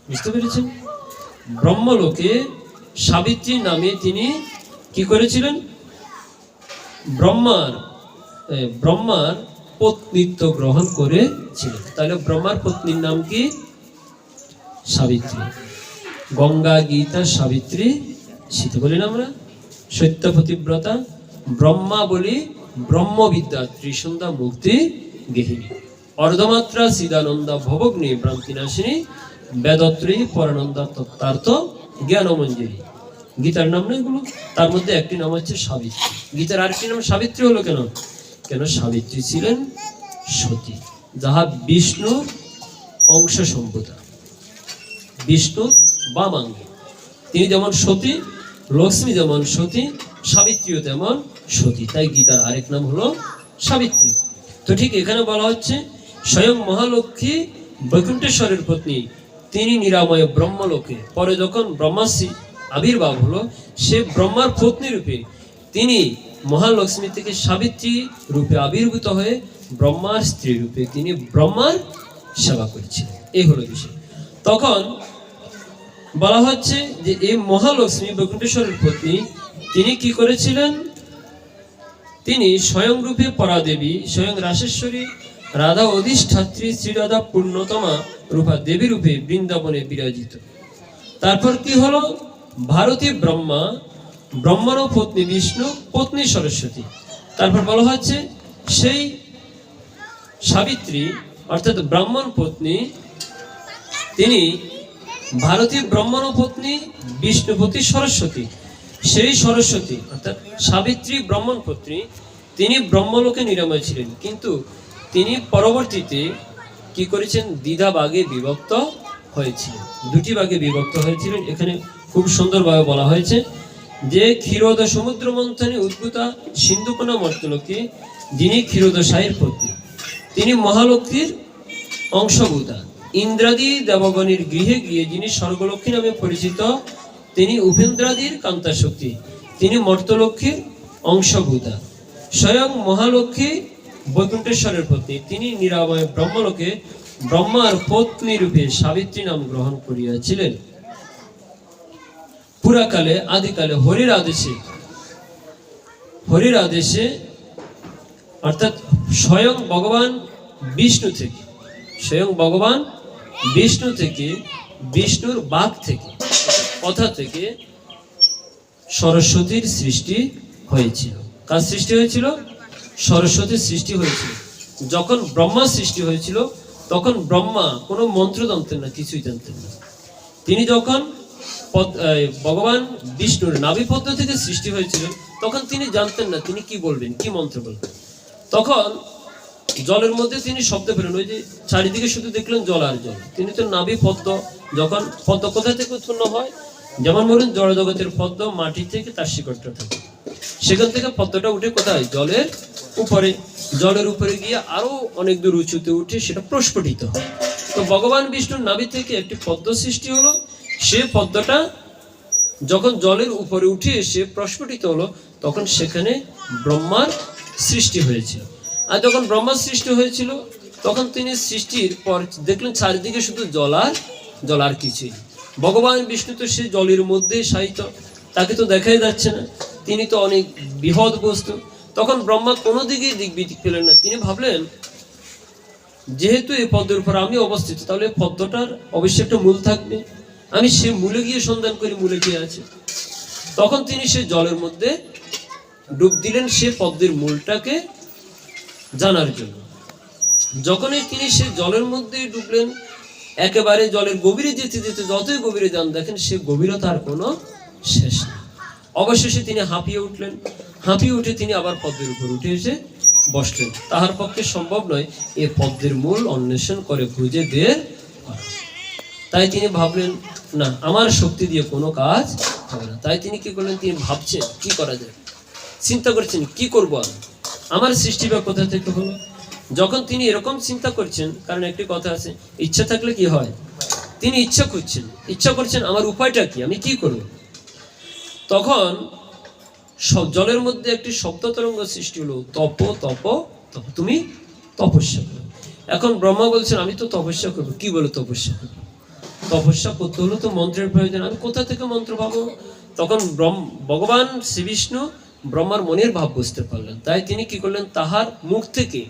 বুঝতে পেরেছেন? ব্রহ্মলোকে সাবিত্রী নামে তিনি কি করেছিলেন? ব্রহ্মার পত্নীত্ব গ্রহণ করেছিলেন। তাহলে ব্রহ্মার পত্নীর নাম কি? সাবিত্রী। গঙ্গা, গীতা, সাবিত্রী, সীতা বলি না আমরা? সত্যপতিব্রতা, ব্রহ্মা বলি ব্রহ্মবিদ্যা ত্রিসন্ধ্যা মুক্তি গেহিনী, অর্ধমাত্রা সিদানন্দা ভবগ্নি ভ্রান্তিনাশিনী, বেদত্রয়ী পরানন্দা তত্ত্বার্থ জ্ঞানমঞ্জরি। গীতার নাম না এগুলো? তার মধ্যে একটি নাম হচ্ছে সাবিত্রী। গীতার আরেকটি নাম সাবিত্রী হলো কেন? কেন সাবিত্রী ছিলেন সতী, যাহা বিষ্ণু অংশ সম্ভূতা, বিষ্ণু বামাঙ্গী। তিনি যেমন সতী, লক্ষ্মী যেমন সতী, সাবিত্রীও তেমন সতী। তাই গীতার আরেক নাম হলো সাবিত্রী। তো ঠিক এখানে বলা হচ্ছে স্বয়ং মহালক্ষ্মী বৈকুণ্ঠেশ্বরের পত্নী, তিনি নিরাময় ব্রহ্মলোকে। পরে যখন ব্রহ্মাশ্রী আবির্ভাব হলো, সে ব্রহ্মার পত্নী রূপে তিনি মহালক্ষ্মী থেকে সাবিত্রী রূপে আবির্ভূত হয়ে ব্রহ্মার স্ত্রী রূপে তিনি ব্রহ্মার সেবা করেছিলেন। এই হলো বিষয়। তখন বলা হচ্ছে যে এই মহালক্ষ্মী বৈকুণ্ঠেশ্বরের পত্নী তিনি কি করেছিলেন? তিনি স্বয়ং রূপে পরাদেবী, স্বয়ং রাসেশ্বরী রাধা অধিষ্ঠাত্রী শ্রীরাধা পূর্ণতমা রূপা দেবী রূপে বৃন্দাবনে বিরাজিত। তারপর কি হলো? ভারতী ব্রহ্মা, ব্রহ্মারও পত্নী বিষ্ণু, পত্নী সরস্বতী। তারপর বলা হচ্ছে সেই সাবিত্রী অর্থাৎ ব্রাহ্মণ পত্নী, তিনি ভারতী ব্রহ্মণ পত্নী বিষ্ণুপতি সরস্বতী। সেই সরস্বতী অর্থাৎ সাবিত্রী ব্রাহ্মণ পত্নী, তিনি ব্রহ্মলোকে নিরাময় ছিলেন, কিন্তু তিনি পরবর্তীতে কি করেছেন? দ্বিধা ভাগে বিভক্ত হয়েছিলেন, দুটি ভাগে বিভক্ত হয়েছিলেন। এখানে খুব সুন্দরভাবে বলা হয়েছে যে ক্ষীরোদ সমুদ্র মন্থনে উদ্ভূতা সিন্ধুকোনা মর্তলোকে যিনি ক্ষীরোদশায়ীর পত্নী, তিনি মহালক্ষ্মীর অংশভূতা। ইন্দ্রাদি দেবগণের গৃহে গিয়ে যিনি স্বর্গলক্ষ্মী নামে পরিচিত, তিনি উপেন্দ্রাদির কান্তাশক্তি, তিনি মর্তলক্ষ্মীর অংশভূতা। স্বয়ং মহালক্ষ্মী বৈকুণ্ঠেশ্বরের পত্নী, তিনি নিরাময় ব্রহ্মলোকে ব্রহ্মার পত্নী রূপে সাবিত্রী নাম গ্রহণ করিয়াছিলেন। পুরাকালে আদিকালে হরির আদেশে অর্থাৎ স্বয়ং ভগবান বিষ্ণু থেকে বিষ্ণুর বাক থেকে কথা থেকে সরস্বতীর সৃষ্টি হয়েছিল। কার সৃষ্টি হয়েছিল? সরস্বতীর সৃষ্টি হয়েছিল। যখন ব্রহ্মা সৃষ্টি হয়েছিল তখন ব্রহ্মা কোনো মন্ত্র জানতেন না, কিছুই জানতেন না। তিনি যখন ভগবান বিষ্ণুর নাভিপদ্ম থেকে সৃষ্টি হয়েছিলেন তখন তিনি জানতেন না তিনি কি বলবেন, কি মন্ত্র বলবেন। তখন জলের মধ্যে তিনি শব্দ পেলেন, ওই যে চারিদিকে শুধু দেখলেন জল আর জল। তিনি তো নাভি পদ্ম, যখন পদ্ম কোথা থেকে উৎপন্ন হয়? যেমন বলুন জড়জগতের পদ্ম মাটি থেকে তার শিকড়টা থাকে, সেখান থেকে পদ্মটা উঠে কোথায়? জলের উপরে। জলের উপরে গিয়ে আরো অনেক দূর উঁচুতে উঠে সেটা প্রস্ফুটিত হয়। তো ভগবান বিষ্ণুর নাভি থেকে একটি পদ্ম সৃষ্টি হলো। সে পদ্মটা যখন জলের উপরে উঠে এসে প্রস্ফুটিত হলো তখন সেখানে ব্রহ্মার সৃষ্টি হয়েছিল। আর যখন ব্রহ্মার সৃষ্টি হয়েছিল তখন তিনি সৃষ্টির পর দেখলেন চারিদিকে শুধু জল আর কিছুই। ভগবান বিষ্ণু তো সে জলের মধ্যে শায়িত, তাকে তো দেখাই যাচ্ছে না, তিনি তো অনেক বৃহৎ বস্তু। তখন ব্রহ্মা কোনো দিকেই দিক পেলেন না। তিনি ভাবলেন যেহেতু এই পদ্মের উপর আমি অবস্থিত, তাহলে পদ্মটার অবশ্যই একটা মূল থাকবে, আমি সে মূলে গিয়ে সন্ধান করি মূলে কি আছে। তখন তিনি সে জলের মধ্যে ডুব দিলেন সে পদ্মের মূলটাকে জানার জন্য। যখনই তিনি সে জলের মধ্যে ডুবলেন, একেবারে জলের গভীরে যেতে যেতে যতই গভীরে যান দেখেন সে গভীরতার কোনো শেষ নেই। অবশেষে তিনি হাঁপিয়ে উঠলেন, হাঁপিয়ে উঠে তিনি আবার পদ্মের উপর উঠে এসে বসলেন। তাহার পক্ষে সম্ভব নয় এ পদ্মের মূল অন্বেষণ করে খুঁজে বের করা। তাই তিনি ভাবলেন না, আমার শক্তি দিয়ে কোনো কাজ হবে না। তাই তিনি কি করলেন? তিনি ভাবছেন কি করা যায়, চিন্তা করছেন কি করবো আমি, আমার সৃষ্টি বা কোথা থেকে হলো। যখন তিনি এরকম চিন্তা করছেন, কারণ একটি কথা আছে, ইচ্ছা থাকলে কি হয়? তিনি ইচ্ছা করছেন আমার উপায়টা কি, আমি কি করব। তখন জলের মধ্যে একটি শব্দ তরঙ্গ সৃষ্টি হলো, তপ তপ তপ, তুমি তপস্যা করো। এখন ব্রহ্মা বলছেন আমি তো তপস্যা করবো। কি বলে তপস্যা করবো? তপস্যা করতে হলো তো মন্ত্রের প্রয়োজন, আমি কোথা থেকে মন্ত্র পাবো? তখন ভগবান শ্রী বিষ্ণু ব্রহ্মার মনের ভাব বুঝতে পারলেন। তাই তিনি কি করলেন? তাহার মুখ থেকে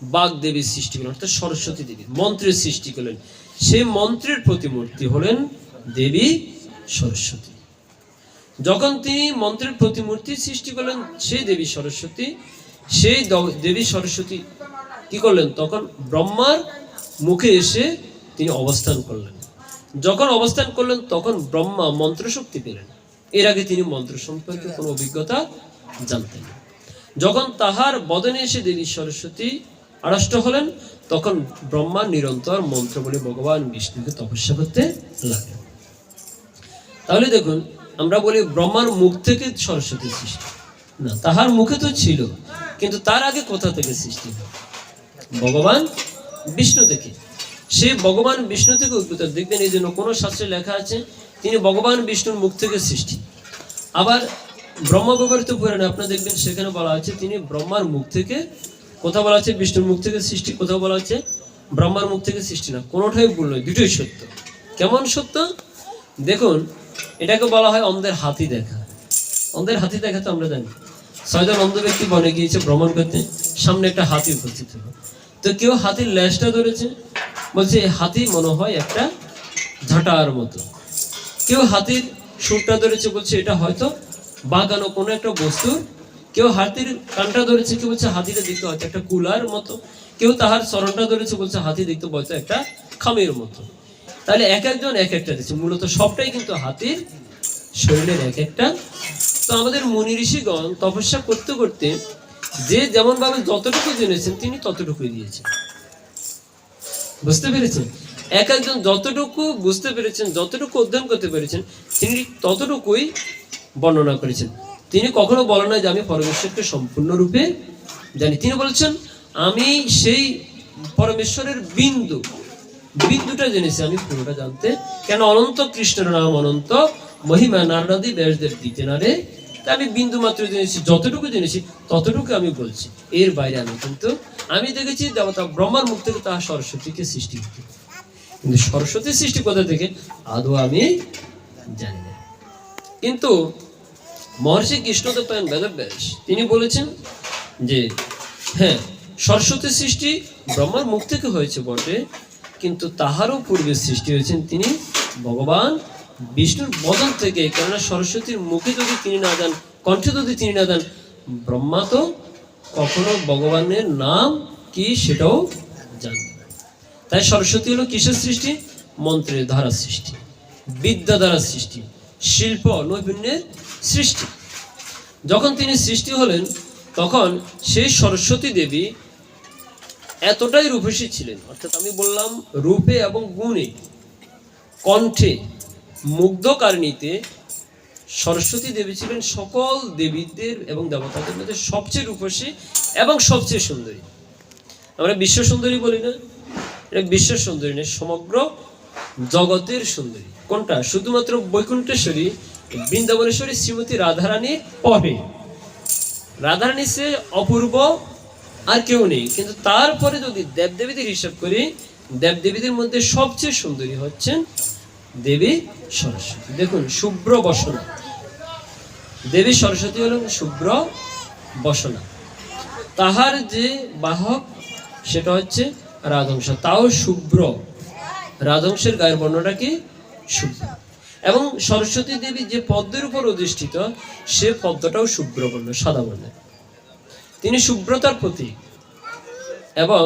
বাগ দেবীর সৃষ্টি করলেন, অর্থাৎ সরস্বতী দেবীর মন্ত্রের সৃষ্টি করলেন। সেই মন্ত্রের প্রতিমূর্তি হলেন দেবী সরস্বতী। যখন তিনি মন্ত্রের প্রতিমূর্তি সৃষ্টি করলেন সেই দেবী সরস্বতী, সেই দেবী সরস্বতী কি করলেন? তখন ব্রহ্মার মুখে এসে তিনি অবস্থান করলেন। যখন অবস্থান করলেন তখন ব্রহ্মা মন্ত্র শক্তি পেলেন। এর আগে তিনি মন্ত্র সম্পর্কে কোনো অভিজ্ঞতা জানতেন না। যখন তাহার বদনে এসে দেবী সরস্বতী আড়ষ্ট হলেন তখন ব্রহ্মা নিরন্তর মন্ত্র বলে ভগবান বিষ্ণুকে তপস্যা করতে লাগলেন। তাহলে দেখুন, আমরা বলি ব্রহ্মার মুখ থেকে সরস্বতীর সৃষ্টি, না, তাহার মুখে তো ছিল, কিন্তু তার আগে কোথা থেকে সৃষ্টি হয়? ভগবান বিষ্ণু থেকে। সে ভগবান বিষ্ণু থেকে উদ্ভূত। দেখবেন এই জন্য কোনো শাস্ত্রে লেখা আছে তিনি ভগবান বিষ্ণুর মুখ থেকে সৃষ্টি। আবার ব্রহ্ম ব্যবহৃত পুরাণে আপনারা দেখবেন সেখানে বলা আছে তিনি ব্রহ্মার মুখ থেকে, কোথাও বলা আছে বিষ্ণুর মুখ থেকে সৃষ্টি, কোথাও বলা আছে ব্রহ্মার মুখ থেকে সৃষ্টি না। কোনোটাই ভুল নয়, দুটোই সত্য। কেমন সত্য? দেখুন, এটাকে বলা হয় অন্ধের হাতি দেখা। অন্ধের হাতি দেখা তো আমরা জানি। 6 জন অন্ধ ব্যক্তি বনে গিয়েছে ভ্রমণ করতে, সামনে একটা হাতি উপস্থিত হলো। তো কেউ হাতির ল্যাজটা ধরেছে, বলছে হাতি মনে হয় একটা ঝাঁটার মতো। কেউ হাতির সুরটা ধরেছে, বলছে এটা হয়তো বাগানো কোনো একটা বস্তু। কেউ হাতির কানটা ধরেছে, কেউ বলছে হাতিটা দেখতে হয়তো একটা কুলার মতো। কেউ তাহার চরণটা ধরেছে, বলছে হাতি দেখতে বলছে একটা খামের মতো। তাহলে এক একজন এক একটা দিচ্ছে, মূলত সবটাই কিন্তু হাতির শরীরের এক একটা। তো আমাদের মুনি ঋষিগণ তপস্যা করতে করতে যে যেমন ভাবে যতটুকু জেনেছেন তিনি ততটুকুই দিয়েছেন। বুঝতে পেরেছেন? এক একজন যতটুকু বুঝতে পেরেছেন, যতটুকু অধ্যয়ন করতে পেরেছেন, তিনি ততটুকুই বর্ণনা করেছেন। তিনি কখনো বলেন না যে আমি পরমেশ্বরকে সম্পূর্ণরূপে জানি। তিনি বলেছেন আমি সেই পরমেশ্বরের বিন্দুটা জেনেছি, আমি পুরোটা জানতে কেন অনন্ত কৃষ্ণের নাম অনন্ত, মহিমা নারদাদি ব্যাসদের দিতে না রে। তা আমি বিন্দু মাত্র জেনেছি, যতটুকু জেনেছি ততটুকু আমি বলছি, এর বাইরে আমি কিন্তু আমি দেখেছি দেবতা ব্রহ্মার মুখ থেকে তাহার সরস্বতীকে সৃষ্টি করতে, কিন্তু সরস্বতীর সৃষ্টি কোথা থেকে আদৌ আমি জানি না। কিন্তু মহর্ষি কৃষ্ণদেব বেদব্যাস তিনি বলেছেন যে হ্যাঁ, সরস্বতীর সৃষ্টি ব্রহ্মার মুখ থেকে হয়েছে বটে, কিন্তু তাহারও পূর্বে সৃষ্টি হয়েছেন তিনি ভগবান বিষ্ণুর বদন থেকে। কেননা সরস্বতীর মুখে যদি তিনি না যান, কণ্ঠে যদি তিনি না যান, ব্রহ্মা তো কখনো ভগবানের নাম কি সেটাও জানবে না। তাই সরস্বতী হলো কিসের সৃষ্টি? মন্ত্রের দ্বারা সৃষ্টি, বিদ্যা দ্বারা সৃষ্টি, শিল্প নৈপুণ্যের সৃষ্টি। যখন তিনি সৃষ্টি হলেন তখন সেই সরস্বতী দেবী এতটাই রূপসী ছিলেন, অর্থাৎ আমি বললাম রূপে এবং গুণে, কণ্ঠে, মুগ্ধকারিণীতে সরস্বতী দেবী ছিলেন সকল দেবীদের এবং দেবতাদের মধ্যে সবচেয়ে রূপসী এবং সবচেয়ে সুন্দরী। আমরা বিশ্ব সুন্দরী বলি না, এটা বিশ্ব সুন্দরী নেই, সমগ্র জগতের সুন্দরী। কোনটা? শুধুমাত্র বৈকুণ্ঠেশ্বরী বৃন্দাবনেশ্বরী শ্রীমতী রাধারানীর পরে, রাধারানী সে অপূর্ব আর কেউ নেই। কিন্তু তারপরে যদি দেবদেবীদের হিসাব করি, দেবদেবীদের মধ্যে সবচেয়ে সুন্দরী হচ্ছেন দেবী সরস্বতী। দেখুন, শুভ্র বসনা, দেবী সরস্বতী হলেন শুভ্র বসনা। তাহার যে বাহক সেটা হচ্ছে রাজহংস, তাও শুভ্র। রাজহংসের গায়ের বর্ণটা কি? শুভ্র। এবং সরস্বতী দেবী যে পদ্মের উপর অধিষ্ঠিত, সে পদ্মটাও শুভ্র বর্ণ, সাদা বর্ণের। তিনি শুভ্রতার প্রতীক এবং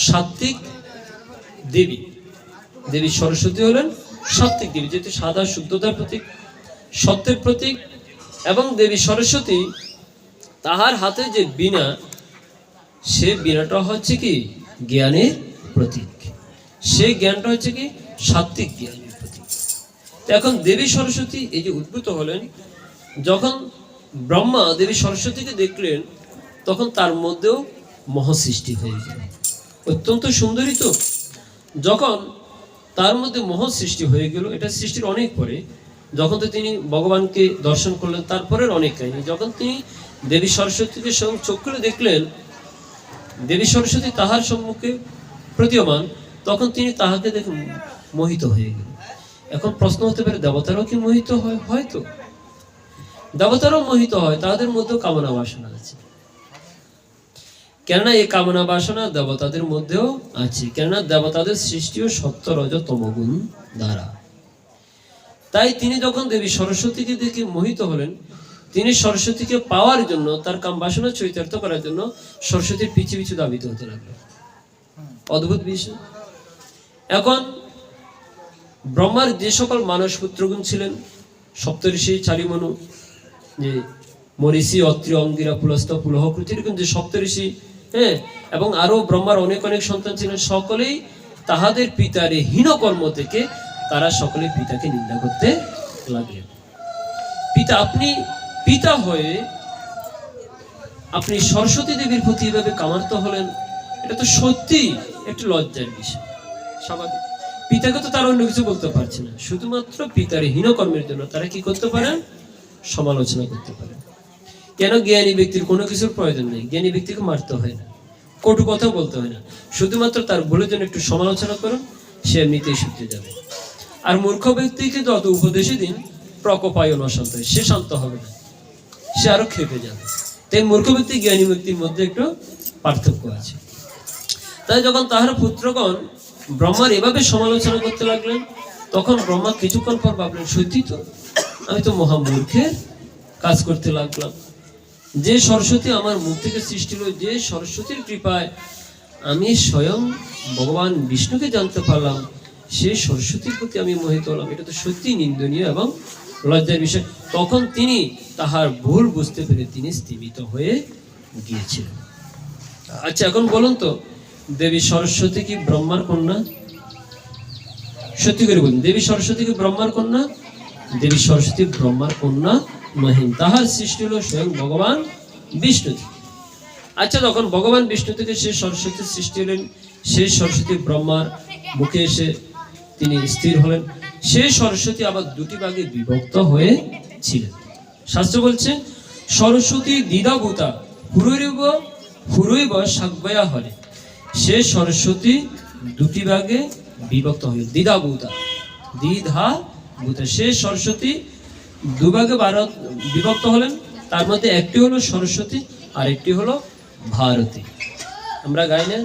সাত্বিক দেবী। দেবী সরস্বতী হলেন সাত্বিক দেবী, যেহেতু সাদা শুদ্ধতার প্রতীক, সত্যের প্রতীক। এবং দেবী সরস্বতী তাহার হাতে যে বীণা, সে বীণাটা হচ্ছে কি? জ্ঞানের প্রতীক। সেই জ্ঞানটা হচ্ছে কি? সাত্বিক জ্ঞানের প্রতীক। এখন দেবী সরস্বতী এই যে উদ্ভূত হলেন, যখন ব্রহ্মা দেবী সরস্বতীকে দেখলেন তখন তার মধ্যেও মোহ সৃষ্টি হয়ে গেল। অত্যন্ত সুন্দরী তো, যখন তার মধ্যে মোহ সৃষ্টি হয়ে গেল, এটা সৃষ্টির অনেক পরে, যখন তো তিনি ভগবানকে দর্শন করলেন, তারপরের অনেক কাহিনী। যখন তিনি দেবী সরস্বতীকে চোখ খুলে দেখলেন দেবী সরস্বতী তাহার সম্মুখে প্রতীয়মান, তখন তিনি তাহাকে দেখে মোহিত হয়ে গেলেন। এখন প্রশ্ন হতে পারে, দেবতারাও কি মোহিত হয়? হয়তো দেবতারাও মোহিত হয়, তাদের মধ্যেও কামনা বাসনা আছে। কেননা এই কামনা বাসনা দেবতাদের মধ্যেও আছে, কেননা দেবতাদের সৃষ্টিও সত্য রজ তমগুণ দ্বারা। তাই তিনি যখন দেবী সরস্বতীকে দেখে মোহিত হলেন, তিনি সরস্বতীকে পাওয়ার জন্য, তার কাম বাসনা চরিতার্থ করার জন্য সরস্বতীর পিছু পিছু দাবিত হতে লাগলেন। অদ্ভুত বিষয়। এখন ব্রহ্মার যে সকল মানস পুত্রগুণ ছিলেন, সপ্তঋষি, চারিমনু, যে মরিষি, অত্রি, অঙ্গিরা, পুলস্ত, পুলহকৃতি, এরকম যে সপ্তঋষি, হ্যাঁ, এবং আরো ব্রহ্মার অনেক অনেক সন্তান ছিলেন, সকলেই তাহাদের পিতার এই হীন কর্ম থেকে তারা সকলে পিতাকে নিন্দা করতে লাগলেন। পিতা, আপনি পিতা হয়ে আপনি সরস্বতী দেবীর প্রতি এভাবে কামার্ত হলেন, এটা তো সত্যি একটু লজ্জার বিষয়। স্বাভাবিক, পিতাকে তো তারা অন্য কিছু বলতে পারছে না, শুধুমাত্র পিতার হীন কর্মের জন্য তারা কি করতে পারেন? সমালোচনা করতে পারেন। কেন? জ্ঞানী ব্যক্তির কোনো কিছুর প্রয়োজন নেই, জ্ঞানী ব্যক্তিকে মারতে হয় না, কটু কথা বলতে হয় না, শুধুমাত্র তার ভুলের জন্য একটু সমালোচনা করুন, সে এমনিতেই শুনতে যাবে। আর মূর্খ ব্যক্তিকে যত উপদেশই দিন, প্রকোপায়ন অশান্ত হয়, সে শান্ত হবে না, সে আরো খেপে যাবে। তাই মূর্খ ব্যক্তি জ্ঞানী ব্যক্তির মধ্যে একটু পার্থক্য আছে। তাই যখন তাহার পুত্রগণ ব্রহ্মার এভাবে সমালোচনা করতে লাগলেন, তখন ব্রহ্মা কিছুক্ষণ পর ভাবলেন, সত্যি তো, আমি তো মহামূর্খের কাজ করতে লাগলাম। যে সরস্বতী আমার মুখ থেকে সৃষ্টি হলো, যে সরস্বতীর কৃপায় আমি স্বয়ং ভগবান বিষ্ণুকে জানতে পারলাম, সেই সরস্বতীর প্রতি আমি মোহিত হলাম, এটা তো সত্যি নিন্দনীয় এবং লজ্জার বিষয়। তখন তিনি তাহার ভুল বুঝতে পেরে তিনি স্থিমিত হয়ে গিয়েছিলেন। আচ্ছা, এখন বলুন তো, দেবী সরস্বতী কি ব্রহ্মার কন্যা? সত্যি করে বলুন, দেবী সরস্বতী কি ব্রহ্মার কন্যা? দেবী সরস্বতী ব্রহ্মার কন্যা নহেন, তাহার সৃষ্টি হলো স্বয়ং ভগবান বিষ্ণু থেকে। আচ্ছা, যখন ভগবান বিষ্ণু থেকে সেই সরস্বতীর সৃষ্টি হলেন, সেই সরস্বতী ব্রহ্মার মুখে এসে তিনি স্থির হলেন। সেই সরস্বতী আবার দুটি ভাগে বিভক্ত হয়েছিলেন। শাস্ত্র বলছে, সরস্বতী দ্বিধাভূতা হুরৈব সাগ্বয়া হলে। সে সরস্বতী দুটি ভাগে বিভক্ত হলেন, দ্বিধাভূতা, সে সরস্বতী দুভাগে বিভক্ত হলেন। তার মধ্যে একটি হলো সরস্বতী আর একটি হলো ভারতী। আমরা গাই না,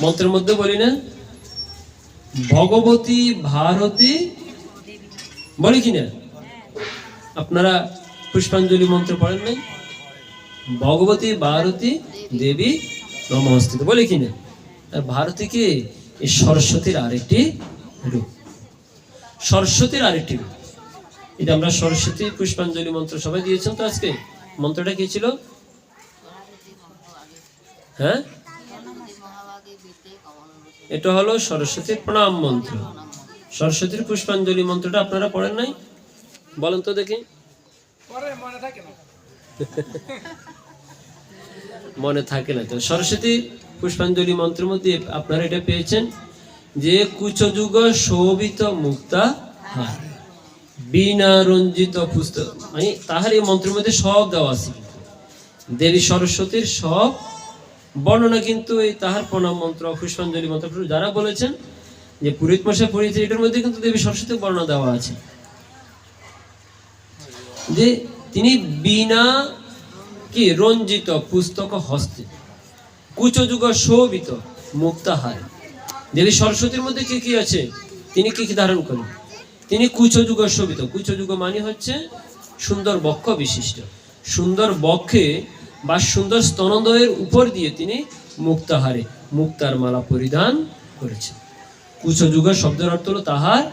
মন্ত্রের মধ্যে বলি না, ভগবতী ভারতী বলি কিনা? আপনারা পুষ্পাঞ্জলি মন্ত্র পড়েন নাই? ভগবতী ভারতী দেবী নমস্তে বলে কিনা? ভারতীকে এই সরস্বতীর আরেকটি রূপ, সরস্বতীর আরেকটি রূপ। এটা আমরা সরস্বতী পুষ্পাঞ্জলি মন্ত্র সবাই দিয়েছেন তো। আজকে মন্ত্রটা কি ছিল? হ্যাঁ, এটা হলো সরস্বতীর প্রণাম মন্ত্র। সরস্বতীর পুষ্পাঞ্জলি মন্ত্রটা আপনারা পড়েন নাই? বলেন তো দেখি। মনে থাকে না তো? সরস্বতী পুষ্পাঞ্জলি মন্ত্রের মধ্যে আপনারা এটা পেয়েছেন যে কুচযুগ শোভিত মুক্তা হার বিনা রঞ্জিত পুস্তক, মানে তাহার এই মন্ত্রের মধ্যে সব দেওয়া আছে। দেবী সরস্বতীর সব বর্ণনা কিন্তু এই তাহার প্রণাম মন্ত্র, পুষ্পাঞ্জলি মন্ত্র যারা বলেছেন যে পুরোহিত মশাই পড়িয়েছে, এটার মধ্যে কিন্তু দেবী সরস্বতীর বর্ণনা দেওয়া আছে যে তিনি বিনা কি রঞ্জিত পুস্তক হস্তে কুচযুগ শোভিত মুক্তাহার। দেবী সরস্বতীর মধ্যে কি কি আছে? তিনি কি কি ধারণ করেন? তিনি কুচযুগ শোভিত। কুচযুগ মানে হচ্ছে সুন্দর বক্ষ বিশিষ্ট, সুন্দর বক্ষে বা সুন্দর স্তনদ্বয়ের উপর দিয়ে তিনি মুক্তাহারে মুক্তার মালা পরিধান করেছেন। কুচযুগ শব্দের অর্থ হলো তাহার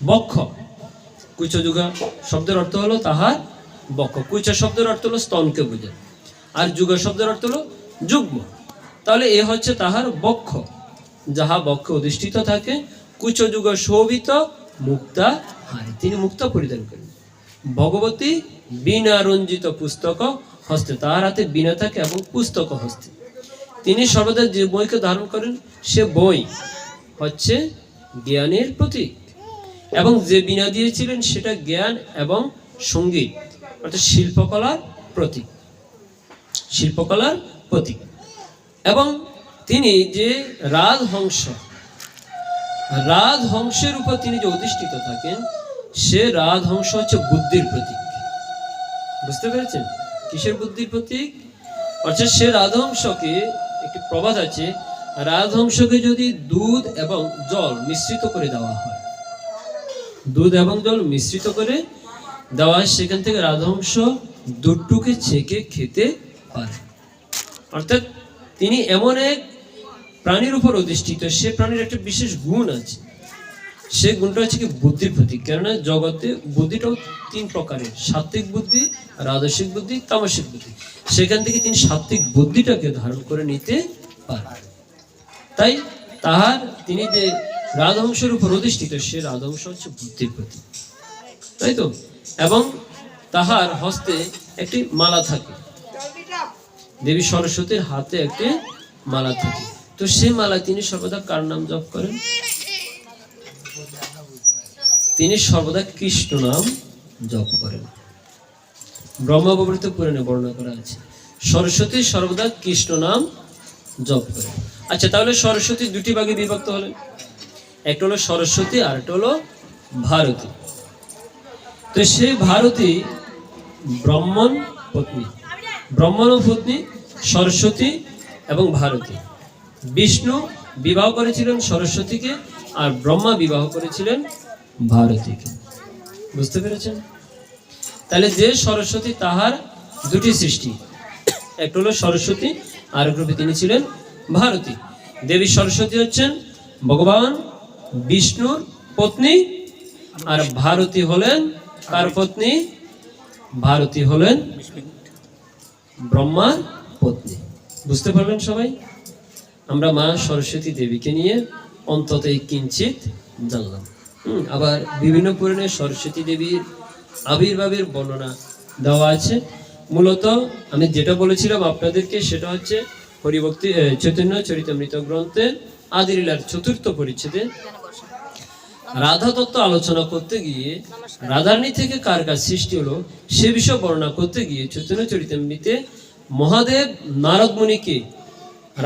বক্ষ। কুচযুগ শব্দের অর্থ হলো তাহার বক্ষ। কুচ শব্দের অর্থ হলো স্তনকে বোঝায়, আর যুগ শব্দের অর্থ হলো যুগ্ম। তাহলে এ হচ্ছে তাহার বক্ষ, যাহা বক্ষে অধিষ্ঠিত থাকে। কুচযুগ শোভিত মুক্তা হারে, তিনি মুক্তা পরিধান করেন। ভগবতী বিনা রঞ্জিত পুস্তক হস্তে, তাহার হাতে বিনা থাকে এবং পুস্তক হস্তে। তিনি সর্বদা যে বইকে ধারণ করেন সে বই হচ্ছে জ্ঞানের প্রতীক, এবং যে বীণা দিয়েছিলেন সেটা জ্ঞান এবং সঙ্গীত অর্থাৎ শিল্পকলার প্রতীক, শিল্পকলার প্রতীক। এবং তিনি যে রাজহংসের উপর তিনি যে অধিষ্ঠিত থাকেন, সে রাজহংস হচ্ছে বুদ্ধির প্রতীক। বুঝতে পেরেছেন? কিসের বুদ্ধির প্রতীক? অর্থাৎ সে রাজহংসকে, একটি প্রবাদ আছে, রাজহংসকে যদি দুধ এবং জল মিশ্রিত করে দেওয়া হয়, দুধ এবং জল মিশ্রিত করে দেওয়া হয়, সেখান থেকে রাজহংস দুধটুকে ছেঁকে খেতে পারে। অর্থাৎ তিনি এমন এক প্রাণীর উপর অধিষ্ঠিত, সে প্রাণীর একটা বিশেষ গুণ আছে, সে গুণটা হচ্ছে কি বুদ্ধির প্রতীক। কেননা জগতে বুদ্ধিটাও তিন প্রকারের, সাত্ত্বিক বুদ্ধি, রাজসিক বুদ্ধি, তামসিক বুদ্ধি। সেখান থেকে তিনি সাত্ত্বিক বুদ্ধিটাকে ধারণ করে নিতে পারেন। তাই তিনি যে রাজহংসের উপর অধিষ্ঠিত, সে রাজহংস হচ্ছে বুদ্ধির প্রতীক, তাই তো? এবং তাহার হস্তে একটি মালা থাকে, দেবী সরস্বতীর হাতে একটি মালা থাকে। তো সেই মালা তিনি সর্বদা কার নাম জপ করেন? তিনি সর্বদা কৃষ্ণ নাম জপ করেন। ব্রহ্মবর্ত পুরাণে বর্ণনা করা আছে, সরস্বতী সর্বদা কৃষ্ণ নাম জপ করেন। আচ্ছা, তাহলে সরস্বতী দুটি ভাগে বিভক্ত হলেন, একটা হলো সরস্বতী আর একটা হলো ভারতী। তো সেই ভারতী ব্রাহ্মণ পত্নী, সরস্বতী এবং ভারতী। বিষ্ণু বিবাহ করেছিলেন সরস্বতীকে, আর ব্রহ্মা বিবাহ করেছিলেন ভারতীকে। বুঝতে পেরেছেন? তাহলে যে সরস্বতী তাহার দুটি সৃষ্টি, একটা হলো সরস্বতী, আর এক রূপে তিনি ছিলেন ভারতী। দেবী সরস্বতী হচ্ছেন ভগবান বিষ্ণুর পত্নী, আর ভারতী হলেন কার পত্নী? ভারতী হলেন ব্রহ্মার পত্নী। বুঝতে পারবেন সবাই? আমরা মা সরস্বতী দেবীকে নিয়ে অন্তত এই কিঞ্চিত জানলাম। আবার বিভিন্ন পুরাণে সরস্বতী দেবীর আবির্ভাবের বর্ণনা দেওয়া আছে। মূলত আমি যেটা বলেছিলাম আপনাদেরকে সেটা হচ্ছে হরিভক্তি চৈতন্য চরিতামৃত গ্রন্থের আদিলীলার ৪র্থ পরিচ্ছেদে রাধা তত্ত্ব আলোচনা করতে গিয়ে রাধারানী থেকে কার কাজ সৃষ্টি হলো সে বিষয় বর্ণনা করতে গিয়ে চৈতন্য চরিতামৃতে মহাদেব নারদ মুনিকে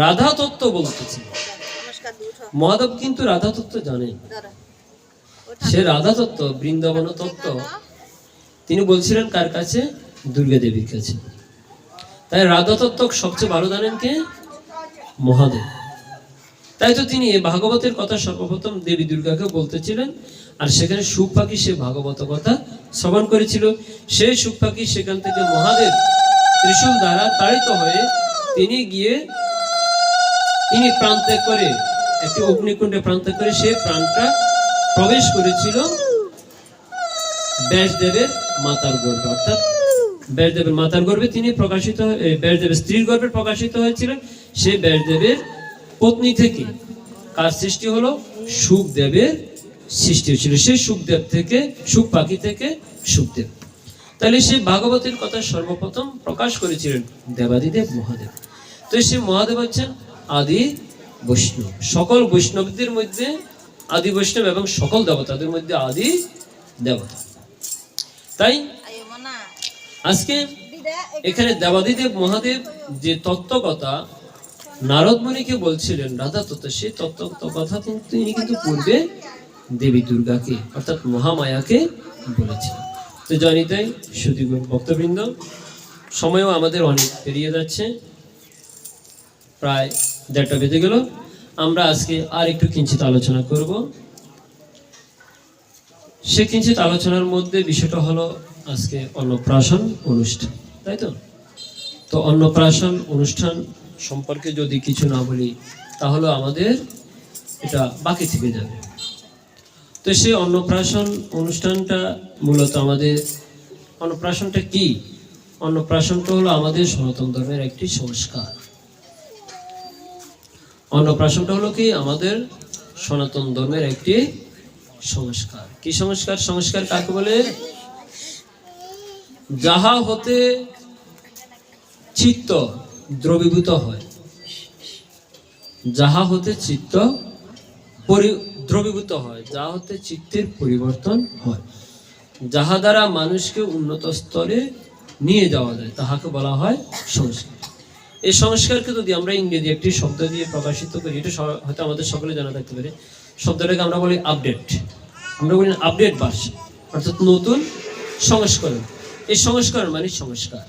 রাধা তত্ত্ব বলতেছে। মহাদেব কিন্তু রাধা তত্ত্ব জানেন, সে রাধা তত্ত্ব বৃন্দাবন তত্ত্ব তিনি বলছিলেন কার কাছে? দুর্গা দেবীর কাছে। তাই রাধা তত্ত্ব সবচেয়ে ভালো জানেন কে? মহাদেব। তাই তো তিনি ভাগবতের কথা সর্বপ্রথম দেবী দুর্গাকে বলতেছিলেন, আর সেখানে সুখ পাখি সে ভাগবত কথা শ্রবণ করেছিল। সেই সুখ পাখি সেখান থেকে মহাদেব ত্রিশূল দ্বারা তাড়িত হয়ে তিনি প্রান্তে করে একটি অগ্নিকুণ্ডে প্রান্তে করে সেই প্রাণটা প্রবেশ করেছিল ব্যাসদেবের মাতার গর্ভে, অর্থাৎ ব্যাসদেবের মাতার গর্ভে তিনি প্রকাশিত, ব্যাসদেবের স্ত্রীর গর্ভে প্রকাশিত হয়েছিলেন। সেই ব্যাসদেবের পত্নী থেকে কার সৃষ্টি হলো? সুখদেবের সৃষ্টি হয়েছিল। সেই সুখদেব থেকে, সুখ পাখি থেকে সুখদেব। তাহলে সে ভাগবতের কথা সর্বপ্রথম প্রকাশ করেছিলেন দেবাদিদেব মহাদেব। তো সে মহাদেব হচ্ছেন আদি বৈষ্ণব। সকল বৈষ্ণবদের মধ্যে আদি বৈষ্ণব এবং সকল দেবতাদের মধ্যে আদি দেবতা। তাই আজকে এখানে দেবাদিদেব মহাদেব যে তত্ত্বকথা নারদ মুনিকে বলছিলেন রাধা তত্ত্ব, সেই তত্ত্ব কথা তিনি কিন্তু পূর্বে দেবী দুর্গাকে অর্থাৎ মহামায়াকে বলেছিলেন। তো জানি তাই সুদীগুণ ভক্তবৃন্দ, সময়ও আমাদের অনেক পেরিয়ে যাচ্ছে, প্রায় 1:30 বেজে গেল। আমরা আজকে আর একটু কিঞ্চিত আলোচনা করব। সে কিঞ্চিত আলোচনার মধ্যে বিষয়টা হলো আজকে অন্নপ্রাশন অনুষ্ঠান, তাই তো? তো অন্নপ্রাশন অনুষ্ঠান সম্পর্কে যদি কিছু না বলি তাহলে আমাদের এটা বাকি থেকে যাবে। তো সেই অন্নপ্রাশন অনুষ্ঠানটা মূলত আমাদের, অন্নপ্রাশনটা কি? অন্নপ্রাশনটা হলো আমাদের সনাতন ধর্মের একটি সংস্কার। অন্নপ্রাশনটা হলো কি? আমাদের সনাতন ধর্মের একটি সংস্কার। কি সংস্কার? সংস্কার কাকে বলে? যাহা হতে চিত্ত দ্রবীভূত হয়, যাহা হতে চিত্ত দ্রবীভূত হয়, যাহা হতে চিত্তের পরিবর্তন হয়, যাহা দ্বারা মানুষকে উন্নত স্তরে নিয়ে যাওয়া যায় তাহাকে বলা হয় সংস্কার। এই সংস্কারকে যদি আমরা ইংরেজি একটি শব্দ দিয়ে প্রকাশিত করি, এটা হয়তো আমাদের সকলে জানা থাকতে পারে, শব্দটাকে আমরা বলি আপডেট। আমরা বলি আপডেট ভার্সন, অর্থাৎ নতুন সংস্করণ। এই সংস্করণ মানে সংস্কার,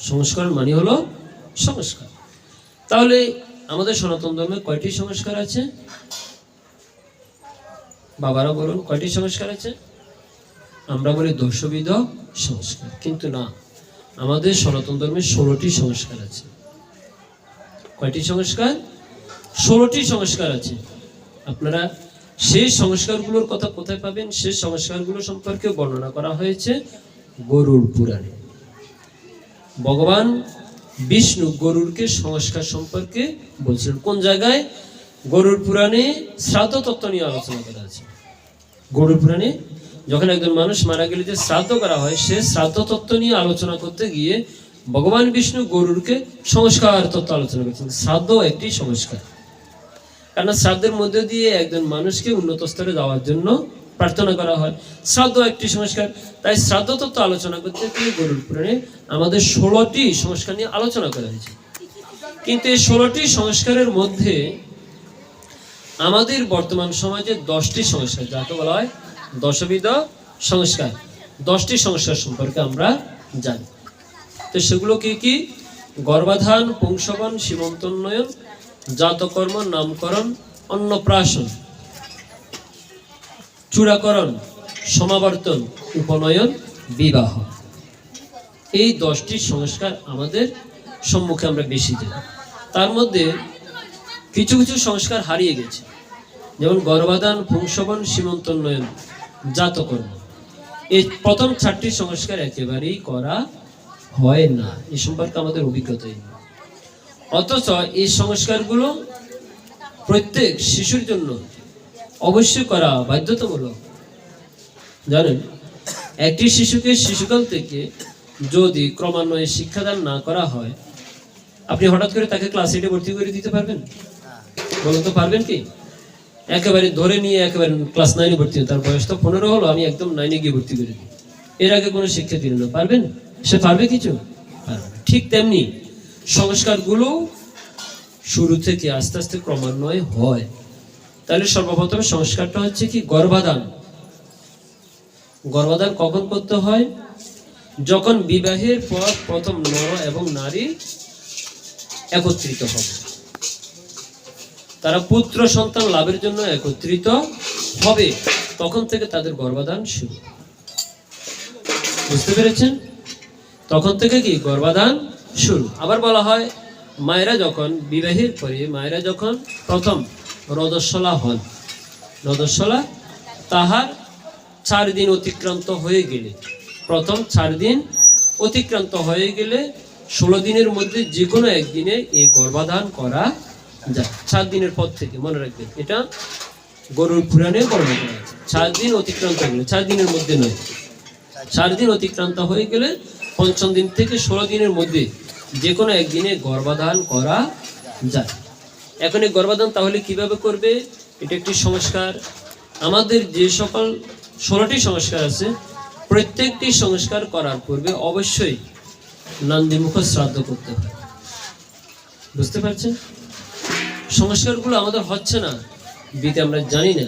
সংস্করণ মানে হলো সংস্কার। তাহলে আমাদের সনাতন ধর্মে কয়টি সংস্কার আছে? বাবারা বলুন, কয়টি সংস্কার আছে? আমরা বলি দশবিধ সংস্কার, কিন্তু না, আমাদের সনাতন ধর্মে 16টি সংস্কার আছে। কয়টি সংস্কার? 16টি সংস্কার আছে। আপনারা সেই সংস্কারগুলোর কথা কোথায় পাবেন? সেই সংস্কারগুলো সম্পর্কে বর্ণনা করা হয়েছে গরুড় পুরাণে। ভগবান বিষ্ণু গরুড়কে সংস্কার সম্পর্কে বলছিলেন। কোন জায়গায়? গরুড় পুরাণে শ্রাদ্ধ তত্ত্ব নিয়ে আলোচনা করা আছে। গরুড় পুরাণে যখন একজন মানুষ মারা গেলে যে শ্রাদ্ধ করা হয়, সে শ্রাদ্ধ তত্ত্ব নিয়ে আলোচনা করতে গিয়ে ভগবান বিষ্ণু গরুড়কে সংস্কার তত্ত্ব আলোচনা করেছেন। শ্রাদ্ধ একটি সংস্কার, কারণ শ্রাদ্ধের মধ্যে দিয়ে একজন মানুষকে উন্নত স্তরে যাওয়ার জন্য প্রার্থনা করা হয়। শ্রাদ্ধ একটি সংস্কার। তাই শ্রাদ্ধ তত্ত্ব আলোচনা করতে গিয়ে গরুড় পুরাণে আমাদের 16টি সংস্কার নিয়ে আলোচনা করা হয়েছে। কিন্তু এই 16টি সংস্কারের মধ্যে আমাদের বর্তমান সমাজে 10টি সংস্কার, যাকে বলা হয় দশবিধ সংস্কার, 10টি সংস্কার সম্পর্কে আমরা জানি। তো সেগুলো কি কি? গর্ভাধান, পুংসবন, সীমন্তোন্নয়ন, জাতকর্ম, নামকরণ, অন্নপ্রাশন, চূড়াকরণ, সমাবর্তন, উপনয়ন, বিবাহ। এই 10টি সংস্কার আমাদের সম্মুখে আমরা বেশি জানি। তার মধ্যে কিছু কিছু সংস্কার হারিয়ে গেছে, যেমন গর্ভাধান, পুংসবন, সীমন্তোন্নয়ন, জাতকর্ম। এই প্রথম 4টি সংস্কার একেবারেই করা হয় না, এই সম্পর্কে আমাদের অভিজ্ঞতাই নেই। অথচ এই সংস্কারগুলো প্রত্যেক শিশুর জন্য অবশ্যই করা বাধ্যতামূলক। জানেন, একটি শিশুকে শিশুকাল থেকে যদি ক্রমান্বয়ে শিক্ষাদান না করা হয়, আপনি হঠাৎ করে তাকে ক্লাস 8-এ ভর্তি করে দিতে পারবেন? বলুন তো, পারবেন কি? একেবারে ধরে নিয়ে একেবারে ক্লাস 9-এ ভর্তি, তার বয়স তো 15 হলো, আমি একদম 9-এ গিয়ে ভর্তি করে দিই, এর আগে কোনো শিক্ষা দিলেন না, পারবেন? সে পারবে কিছু? পারবে না। ঠিক তেমনি সংস্কারগুলো শুরু থেকে আস্তে আস্তে ক্রমান্বয়ে হয়। তাহলে সর্বপ্রথম সংস্কারটা হচ্ছে কি? গর্ভাধান। গর্ভাধান কখন করতে হয়? যখন বিবাহের পর প্রথম নর এবং নারী একত্রিত হবে, তারা পুত্র সন্তান লাভের জন্য একত্রিত হবে, তখন থেকে তাদের গর্ভাধান শুরু। বুঝতে পেরেছেন? তখন থেকে কি গর্ভাধান শুরু। আবার বলা হয়, মায়েরা যখন বিবাহের পরে, মায়েরা যখন প্রথম রজস্বলা হন, রজস্বলা তাহার 4 দিন অতিক্রান্ত হয়ে গেলে, প্রথম 4 দিন অতিক্রান্ত হয়ে গেলে 16 দিনের মধ্যে যে কোনো একদিনে এই গর্ভাধান করা যায়। 4 দিনের পর থেকে, মনে রাখবেন, এটা গরুর পুরাণে বর্ণনা করা আছে। 4 দিন অতিক্রান্ত হয়ে গেলে, 4 দিনের মধ্যে নয়, 4 দিন অতিক্রান্ত হয়ে গেলে 5ম দিন থেকে 16 দিনের মধ্যে যে কোনো একদিনে গর্ভাধান করা যায়। এখন এই গর্ভাধান তাহলে কিভাবে করবে? এটা একটি সংস্কার। আমাদের যে সকল 16টি সংস্কার আছে, প্রত্যেকটি সংস্কার করার পূর্বে অবশ্যই নান্দিমুখ শ্রাদ্ধ করতে হয়। বুঝতে পারছেন? সংস্কারগুলো আমাদের হচ্ছে না, দিতে আমরা জানি না।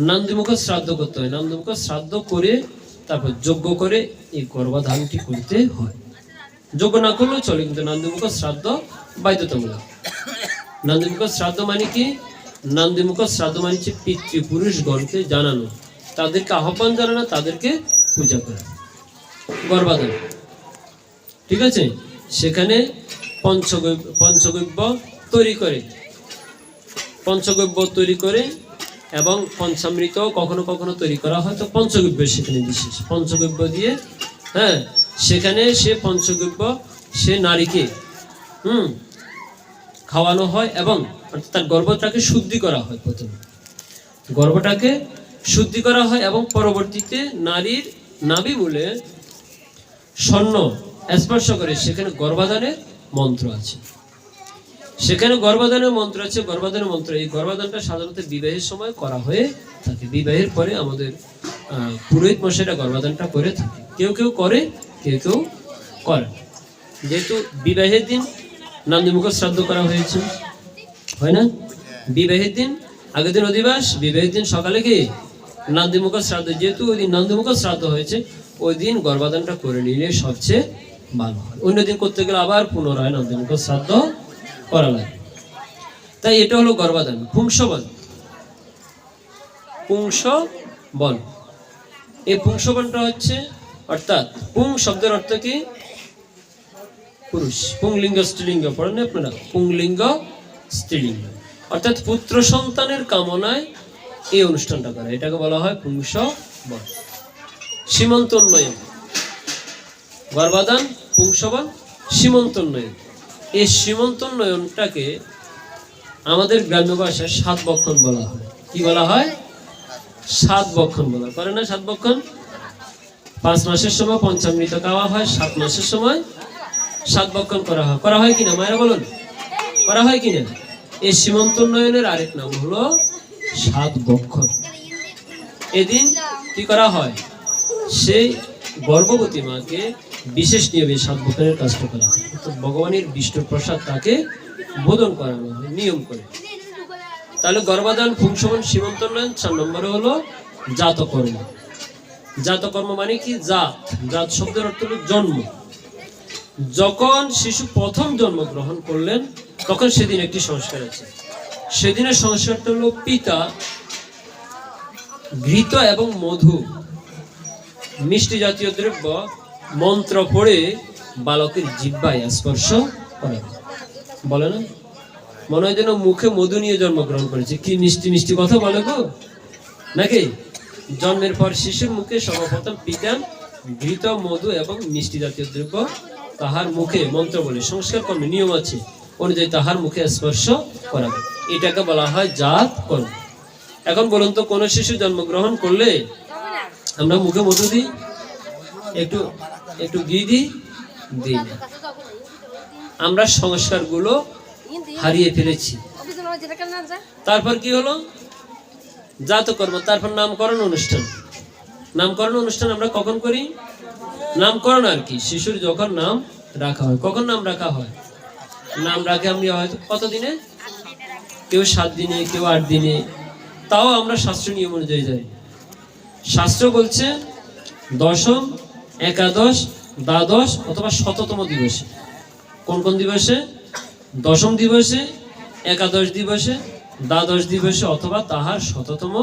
নান্দিমুখ শ্রাদ্ধ করতে হয়, নান্দিমুখ শ্রাদ্ধ করে তারপর যজ্ঞ করে এই গর্ভাধানটি করতে হয়। যজ্ঞ না করলেও চলে, কিন্তু নান্দিমুখ শ্রাদ্ধ বাধ্যতামূলক। নান্দিমুখ শ্রাদ্ধ মানে কি? নান্দিমুখ শ্রাদ্ধ মানে হচ্ছে পিতৃপুরুষগণকে জানানো, তাদেরকে আহ্বান জানানো, তাদেরকে পূজা করা। গর্ভাধান, ঠিক আছে? সেখানে পঞ্চগব্য তৈরি করে, পঞ্চগব্য তৈরি করে এবং পঞ্চামৃত কখনো কখনো তৈরি করা হয়। তো পঞ্চগব্য সেখানে বিশেষ, পঞ্চগব্য দিয়ে, হ্যাঁ, সেখানে সে পঞ্চগব্য সে নারীকে খাওয়ানো হয় এবং তার গর্ভটাকে শুদ্ধি করা হয়। প্রথমে গর্ভটাকে শুদ্ধি করা হয় এবং পরবর্তীতে নারীর নাভিমূলে স্বর্ণ স্পর্শ করে, সেখানে গর্ভাধানের মন্ত্র আছে। সেখানে গর্ভাধানের মন্ত্র আছে, গর্ভাধানের মন্ত্র। এই গর্ভাধানটা সাধারণত বিবাহের সময় করা হয়ে থাকে। বিবাহের পরে আমাদের পুরোহিত মশাইরা গর্ভাধানটা করে থাকে। কেউ কেউ করে, কেউ কেউ করে। যেহেতু বিবাহের দিন নান্দিমুখ শ্রাদ্ধ করা হয়েছে, হয় না? বিবাহের দিন, আগের দিন অধিবাস, বিবাহের দিন সকালে কি নান্দিমুখ শ্রাদ্ধ। যেহেতু ওই দিন নান্দিমুখ শ্রাদ্ধ হয়েছে, ওই দিন গর্ভাধানটা করে নিলে সবচেয়ে ভালো হয়। অন্য দিন করতে গেলে আবার পুনরায় নান্দিমুখ শ্রাদ্ধ করা লাগে। তাই এটা হলো গর্ভাধান। পুংসবন, পুংসবন, এই পুংসবনটা হচ্ছে, অর্থাৎ পুং শব্দের অর্থ কি? পুরুষ। পুংলিঙ্গ স্ত্রীলিঙ্গ পড়েন আপনারা? পুংলিঙ্গ স্ত্রীলিঙ্গ, অর্থাৎ পুত্র সন্তানের কামনায় এই অনুষ্ঠানটা করে, এটাকে বলা হয় পুংসবন। সীমন্তোন্নয়ন, গর্ভাধান, পুংসবন, সীমন্তোন্নয়ন। এই সীমন্তোন্নয়নটাকে আমাদের গ্রাম্য ভাষায় 7 বক্ষণ বলা হয়। কি বলা হয়? 7 বক্ষণ বলা করে না? 7 বক্ষণ। 5 মাসের সময় পঞ্চামৃত খাওয়া হয়, 7 মাসের সময় 7 বক্ষণ করা হয়। করা হয় কিনা মায়েরা বলুন? করা হয় কিনা? এই সীমন্তোন্নয়নের আরেক নাম হলো 7 বক্ষণ। এদিন কি করা হয়? সেই গর্ভবতী মাকে বিশেষ নিয়মে 7 বক্ষণের কাজটা করা হয়। তো ভগবানের বিষ্ণু প্রসাদ তাকে বোধন করানো হয় নিয়ম করে। তাহলে গর্ভাধান, পুংসবন, সীমন্তোন্নয়ন। 4 নম্বরে হলো জাতকর্ম। জাতকর্ম মানে কি? জাত, জাত শব্দের অর্থ হলো জন্ম। যখন শিশু প্রথম জন্মগ্রহণ করলেন তখন সেদিন একটি সংস্কার আছে। সেদিনের সংস্কারটা হলো পিতা ঘৃত এবং মধু মিষ্টি জাতীয় দ্রব্য মন্ত্র পড়ে বালকের জিহ্বায় স্পর্শ করাবে। বলে না, মনে হয় যেন মুখে মধু নিয়ে জন্মগ্রহণ করেছে। কি মিষ্টি মিষ্টি কথা বলে গো, নাকি? জন্মের পর শিশুর মুখে সর্বপ্রথম পিতা ঘৃত মধু এবং মিষ্টি জাতীয় দ্রব্য তাহার মুখে মন্ত্র বলে সংস্কার কর্মে নিয়ম আছে অনুযায়ী তাহার মুখে স্পর্শ করাবে। এটাকে বলা হয় জাত কর্ম। এখন বলুন তো, কোন শিশু জন্মগ্রহণ করলে আমরা মুখে মধু দিই, একটু একটু ঘি দিই? আমরা সংস্কারগুলো হারিয়ে ফেলেছি। তারপর কি হলো? জাতকর্ম, তারপর নামকরণ অনুষ্ঠান। নামকরণ অনুষ্ঠান আমরা কখন করি? নামকরণ আর কি, শিশুর যখন নাম রাখা হয়। কখন নাম রাখা হয়? নাম রাখে আমরা হয়তো কত দিনে, কেউ 7 দিনে, কেউ 8 দিনে, তাও আমরা শাস্ত্র নিয়ম অনুযায়ী যাই। শাস্ত্র বলছে দশম, একাদশ, দ্বাদশ অথবা শততম দিবসে। কোন কোন দিবসে? দশম দিবসে, একাদশ দিবসে, দ্বাদশ দিবসে অথবা তাহার শততম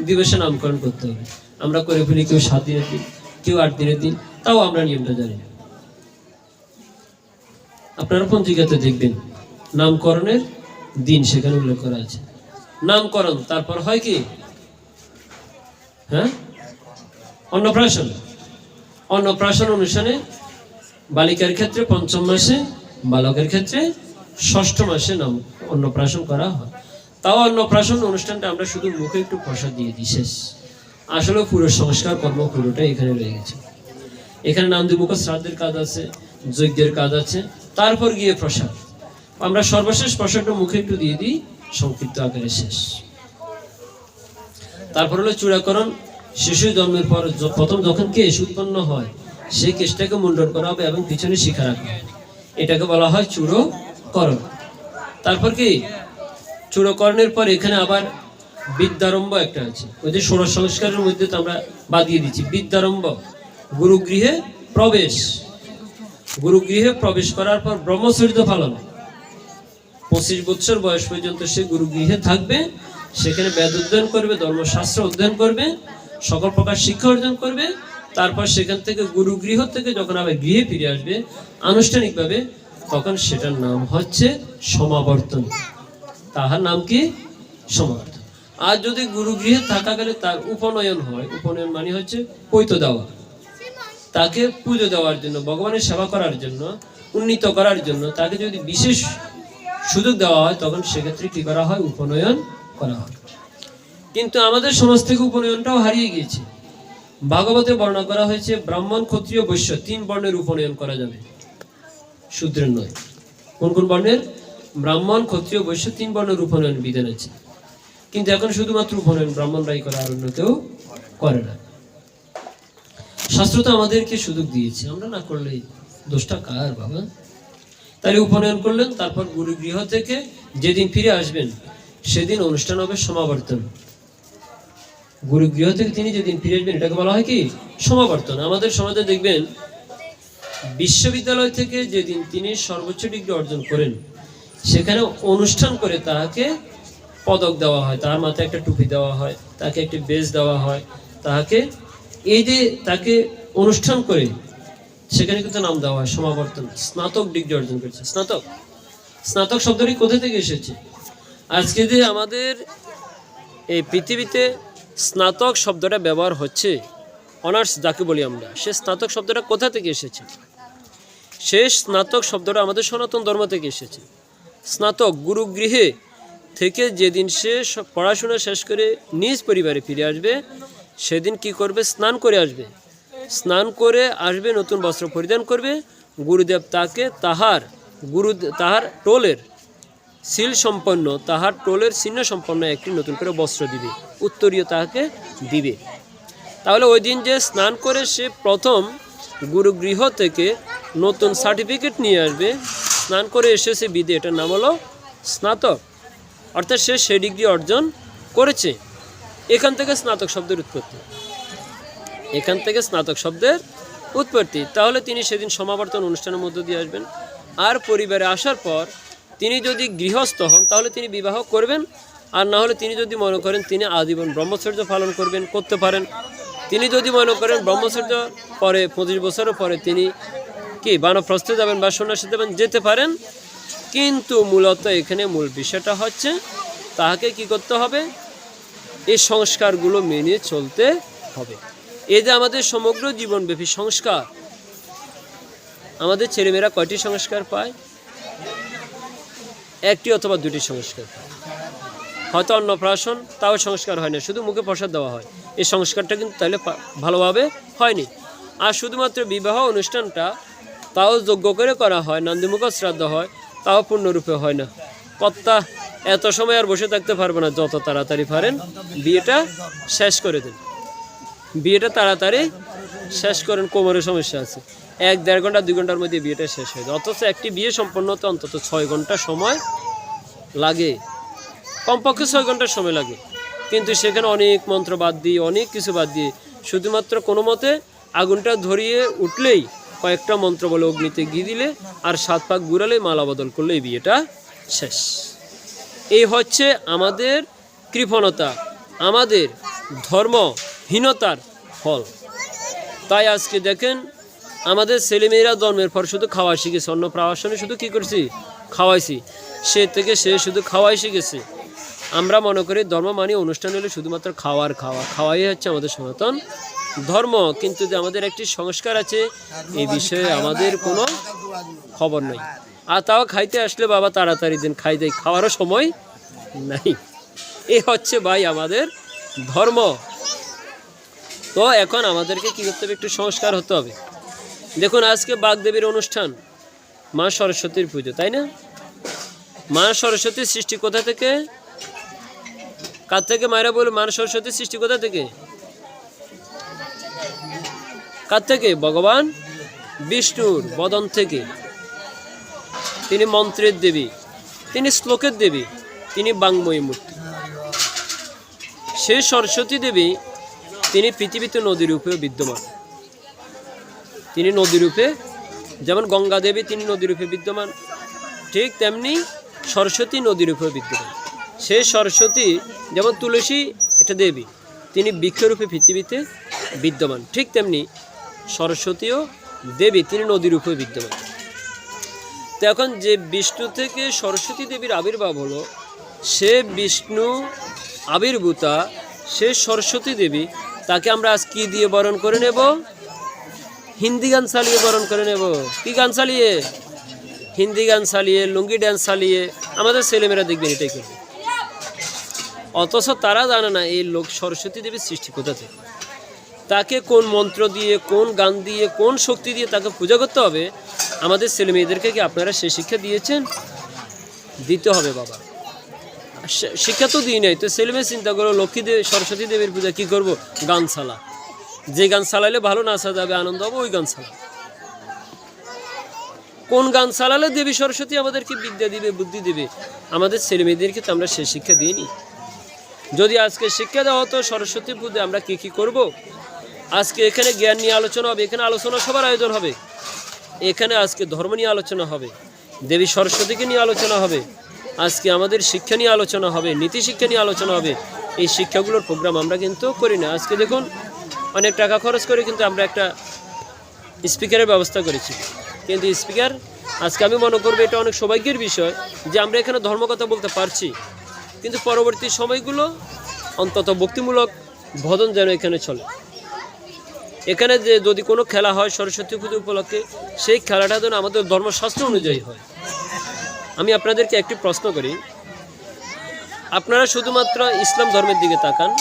দিবসে নামকরণ করতে হবে। আমরা করে ফেলি কেউ 7 দিনের দিন, কেউ 8 দিনের দিন, তাও আমরা নিয়মটা জানি না। আপনারা পঞ্জিকাতে দেখবেন নামকরণের দিন সেখানে উল্লেখ করা আছে। নামকরণ, তারপর হয় কি? হ্যাঁ, অন্নপ্রাশন। অন্নপ্রাশন অনুষ্ঠানে বালিকার ক্ষেত্রে 5ম মাসে, বালকের ক্ষেত্রে 6ষ্ঠ মাসে নাম অন্নপ্রাশন করা হয়। তাও অন্নপ্রাশন অনুষ্ঠানটা আমরা শুধু মুখে একটু প্রসাদ দিয়ে দিই, শেষ। আসলে পুরো সংস্কার কর্ম পুরোটা এখানে রয়ে গেছে। এখানে নাম দিয়ে মুখ শ্রাদ্ধের কাজ আছে, যজ্ঞের কাজ আছে, তারপর গিয়ে প্রসাদ। আমরা সর্বশেষ প্রসাদটা মুখে একটু দিয়ে দিই, সংক্ষিপ্ত আকারে শেষ। তারপর হলো চূড়াকরণ। শিশু জন্মের পর প্রথম যখন কেশ উৎপন্ন হয় সেই কেশটাকে মুন্ডন করা হবে এবং পিছনে শিখা রাখা হবে। এটাকে বলা হয় চূড়করণ। তারপর কি? চূড়করণের পর এখানে আবার বিদ্যারম্ভ একটা আছে। ওই যে ষোড়শ সংস্কারের মধ্যে তো আমরা বাদিয়ে দিচ্ছি বিদ্যারম্ভ। গুরুগৃহে প্রবেশ। গুরুগৃহে প্রবেশ করার পর ব্রহ্মচর্য পালন। 25 বছর বয়স পর্যন্ত সে গুরুগৃহে থাকবে, সেখানে বেদ অধ্যয়ন করবে, ধর্মশাস্ত্র অধ্যয়ন করবে, সকল প্রকার শিক্ষা অর্জন করবে। তারপর সেখান থেকে গুরুগৃহ থেকে যখন আবার গৃহে ফিরে আসবে আনুষ্ঠানিকভাবে, তখন সেটার নাম হচ্ছে সমাবর্তন। তাহার নাম কি? সমাবর্তন। আর যদি গুরুগৃহে থাকাকালে তার উপনয়ন হয়, উপনয়ন মানে হচ্ছে পৈত দেওয়া, তাকে পুজো দেওয়ার জন্য, ভগবানের সেবা করার জন্য, উন্নীত করার জন্য তাকে যদি বিশেষ সুযোগ দেওয়া হয়, তখন সেক্ষেত্রে কি করা হয়? উপনয়ন করা হয়। কিন্তু আমাদের সমাজ থেকে উপনয়নটাও হারিয়ে গিয়েছে। ভাগবতে বর্ণনা করা হয়েছে ব্রাহ্মণ, ক্ষত্রিয়, বৈশ্য 3 বর্ণের উপনয়ন করা যাবে, শূদ্রের নয়। কোন কোন বর্ণের? ব্রাহ্মণ, ক্ষত্রিয়, বৈশ্য 3 বর্ণের উপনয়ন বিধান আছে। কিন্তু এখন শুধুমাত্র উপনয়ন ব্রাহ্মণরাই করে, আর অন্য কেউ করে না। শাস্ত্র তো আমাদেরকে সুযোগ দিয়েছে, আমরা না করলে দোষটা কার বাবা? তাহলে উপনয়ন করলেন, তারপর গুরুগৃহ থেকে যেদিন ফিরে আসবেন সেদিন অনুষ্ঠান হবে সমাবর্তন। গুরুগৃহ থেকে তিনি যেদিন ফিরে আসবেন এটাকে বলা হয় কি? সমাবর্তন। আমাদের সমাজে দেখবেন বিশ্ববিদ্যালয় থেকে যেদিন তিনি সর্বোচ্চ ডিগ্রি অর্জন করেন সেখানে অনুষ্ঠান করে তাকে পদক দেওয়া হয়, তার মাথায় একটা টুপি দেওয়া হয়, তাকে একটি বেজ দেওয়া হয়, তাকে এই যে তাকে অনুষ্ঠান করে সেখানে কিন্তু নাম দেওয়া হয় সমাবর্তন। স্নাতক ডিগ্রি অর্জন করেছে। স্নাতক, স্নাতক শব্দটি কোথা থেকে এসেছে? আজকে যে আমাদের এই পৃথিবীতে স্নাতক শব্দটা ব্যবহার হচ্ছে, অনার্স যাকে বলি আমরা, সে স্নাতক শব্দটা কোথা থেকে এসেছে? শেষ স্নাতক শব্দটা আমাদের সনাতন ধর্ম থেকে এসেছে। স্নাতক গুরুগৃহে থেকে যেদিন সে পড়াশোনা শেষ করে নিজ পরিবারে ফিরে আসবে সেদিন কি করবে? স্নান করে আসবে। স্নান করে আসবে, নতুন বস্ত্র পরিধান করবে। গুরুদেব তাকে তাহার টোলের সিল সম্পন্ন, তাহার টোলের চিহ্ন সম্পন্ন একটি নতুন করে বস্ত্র দিবে, উত্তরীয় তাহাকে দিবে। তাহলে ওই দিন যে স্নান করে সে প্রথম গুরুগৃহ থেকে নতুন সার্টিফিকেট নিয়ে আসবে, স্নান করে এসেছে বিদে, এটার নাম হলো স্নাতক। অর্থাৎ সে ডিগ্রি অর্জন করেছে। এখান থেকে স্নাতক শব্দের উৎপত্তি। এখান থেকে স্নাতক শব্দের উৎপত্তি, তাহলে তিনি সেদিন সমাবর্তন অনুষ্ঠানের মধ্য দিয়ে আসবেন। আর পরিবারে আসার পর তিনি যদি গৃহস্থ হন তাহলে তিনি বিবাহ করবেন, আর না হলে তিনি যদি মনে করেন তিনি আজীবন ব্রহ্মচর্য পালন করবেন, করতে পারেন। তিনি যদি মনে করেন ব্রহ্মচর্য পরে 25 বছরের পরে তিনি কি বানপ্রস্থে যাবেন বা সন্ন্যাসী যাবেন, যেতে পারেন। কিন্তু মূলত এখানে মূল বিষয়টা হচ্ছে তাহাকে কি করতে হবে, এই সংস্কারগুলো মেনে চলতে হবে। এই যে আমাদের সমগ্র জীবনব্যাপী সংস্কার, আমাদের ছেলেমেয়েরা কয়টি সংস্কার পায়? একটি অথবা দুটি সংস্কার পায়। হয়তো অন্নপ্রাশন, তাও সংস্কার হয় না, শুধু মুখে প্রসাদ দেওয়া হয়। এই সংস্কারটা কিন্তু তাহলে ভালোভাবে হয়নি। আর শুধুমাত্র বিবাহ অনুষ্ঠানটা তাও যোগ্য করে করা হয়, নন্দীমুখ শ্রাদ্ধ হয়, তাও পূর্ণরূপে হয় না। কর্তা এত সময় আর বসে থাকতে পারবে না, যত তাড়াতাড়ি পারেন বিয়েটা শেষ করে দিন, বিয়েটা তাড়াতাড়ি শেষ করেন, কোমরের সমস্যা আছে, 1-1.5 ঘন্টা 2 ঘন্টার মধ্যে বিয়েটা শেষ হয়ে যায়। অথচ একটি বিয়ে সম্পন্ন হতে অন্তত 6 ঘন্টা সময় লাগে, কমপক্ষে 6 ঘন্টার সময় লাগে। কিন্তু সেখানে অনেক মন্ত্র বাদ দিয়ে, অনেক কিছু বাদ দিয়ে, শুধুমাত্র কোনো মতে আগুনটা ধরিয়ে উঠলেই কয়েকটা মন্ত্র বলে অগ্নিতে ঘি দিলে আর 7 পাক ঘুরালে মালা বদল করলেই বিয়েটা শেষ। এই হচ্ছে আমাদের কৃপণতা, আমাদের ধর্মহীনতার ফল। তাই আজকে দেখেন আমাদের ছেলেমেয়েরা জন্মের পর শুধু খাওয়া শিখেছে, অন্নপ্রাশনে শুধু কী করছি, খাওয়াইছি, সে থেকে সে শুধু খাওয়াই শিখেছে। আমরা মনে করি ধর্ম মানে অনুষ্ঠান হলে শুধুমাত্র খাওয়াই হচ্ছে আমাদের সনাতন ধর্ম। কিন্তু যে আমাদের একটি সংস্কার আছে এই বিষয়ে আমাদের কোনো খবর নেই। আর তাও খাইতে আসলে বাবা তাড়াতাড়ি দিন খাই দেয়, খাওয়ারও সময় নাই। এই হচ্ছে ভাই আমাদের ধর্ম। তো এখন আমাদেরকে কী করতে হবে, একটু সংস্কার হতে হবে। দেখুন আজকে বাগদেবীর অনুষ্ঠান, মা সরস্বতীর পুজো, তাই না? মা সরস্বতীর সৃষ্টি কোথা থেকে? কার থেকে? মায়েরা বলে মা সরস্বতীর সৃষ্টি কোথা থেকে? কার থেকে? ভগবান বিষ্ণুর বদন থেকে। তিনি মন্ত্রের দেবী, তিনি শ্লোকের দেবী, তিনি বাংময়ী মূর্তি। সেই সরস্বতী দেবী তিনি পৃথিবীতে নদী রূপেও বিদ্যমান। তিনি নদী রূপে, যেমন গঙ্গা দেবী তিনি নদী রূপে বিদ্যমান, ঠিক তেমনি সরস্বতী নদী রূপেও বিদ্যমান। সেই সরস্বতী যেমন তুলসী একটা দেবী, তিনি বৃক্ষরূপে পৃথিবীতে বিদ্যমান, ঠিক তেমনি সরস্বতীও দেবী, তিনি নদী রূপে বিদ্যমান। তো এখন যে বিষ্ণু থেকে সরস্বতী দেবীর আবির্ভাব হলো, সে বিষ্ণু আবির্ভূতা, সে সরস্বতী দেবী, তাকে আমরা আজ কী দিয়ে বরণ করে নেব? হিন্দি গান চালিয়ে বরণ করে নেব। কি গান চালিয়ে? হিন্দি গান চালিয়ে, লুঙ্গি ড্যান্স চালিয়ে আমাদের ছেলেমেয়েরা দেখবেন এটাই করবে। অথচ তারা জানে না এই লোক সরস্বতী দেবীর সৃষ্টি কোথা থেকে, তাকে কোন মন্ত্র দিয়ে, কোন গান দিয়ে, কোন শক্তি দিয়ে তাকে পূজা করতে হবে। আমাদের ছেলে মেয়েদেরকে কি আপনারা সে শিক্ষা দিয়েছেন? দিতে হবে বাবা। শিক্ষা তো দিই নাই, তো ছেলে মেয়ে চিন্তা করো লক্ষ্মী দেবী সরস্বতী দেবীর পূজা কী করবো? গান চালা, যে গান চালাইলে ভালো নাচা যাবে, আনন্দ হবে, ওই গান চালা। কোন গান চালালে দেবী সরস্বতী আমাদেরকে বিদ্যা দিবে, বুদ্ধি দিবে? আমাদের ছেলে মেয়েদেরকে তো আমরা সে শিক্ষা দিইনি। যদি আজকে শিক্ষা দেওয়া হতো সরস্বতী পুজো আমরা কী কী করবো, আজকে এখানে জ্ঞান নিয়ে আলোচনা হবে, এখানে আলোচনা সবার আয়োজন হবে, এখানে আজকে ধর্ম নিয়ে আলোচনা হবে, দেবী সরস্বতীকে নিয়ে আলোচনা হবে, আজকে আমাদের শিক্ষা নিয়ে আলোচনা হবে, নীতি শিক্ষা নিয়ে আলোচনা হবে। এই শিক্ষাগুলোর প্রোগ্রাম আমরা কিন্তু করি না। আজকে দেখুন অনেক টাকা খরচ করে কিন্তু আমরা একটা স্পিকারের ব্যবস্থা করেছি, কিন্তু স্পিকার আজকে আমি মনে করবো এটা অনেক সৌভাগ্যের বিষয় যে আমরা এখানে ধর্মকথা বলতে পারছি, কিন্তু পরবর্তী সময়গুলো অন্তত ভক্তিমূলক ভজন যেন এখানে চলে। এখানে যে যদি কোনো খেলা হয় সরস্বতী পুজো উপলক্ষে, সেই খেলাটা যেন আমাদের ধর্মশাস্ত্র অনুযায়ী হয়। আমি আপনাদেরকে একটি প্রশ্ন করি, আপনারা শুধুমাত্র ইসলাম ধর্মের দিকে তাকান।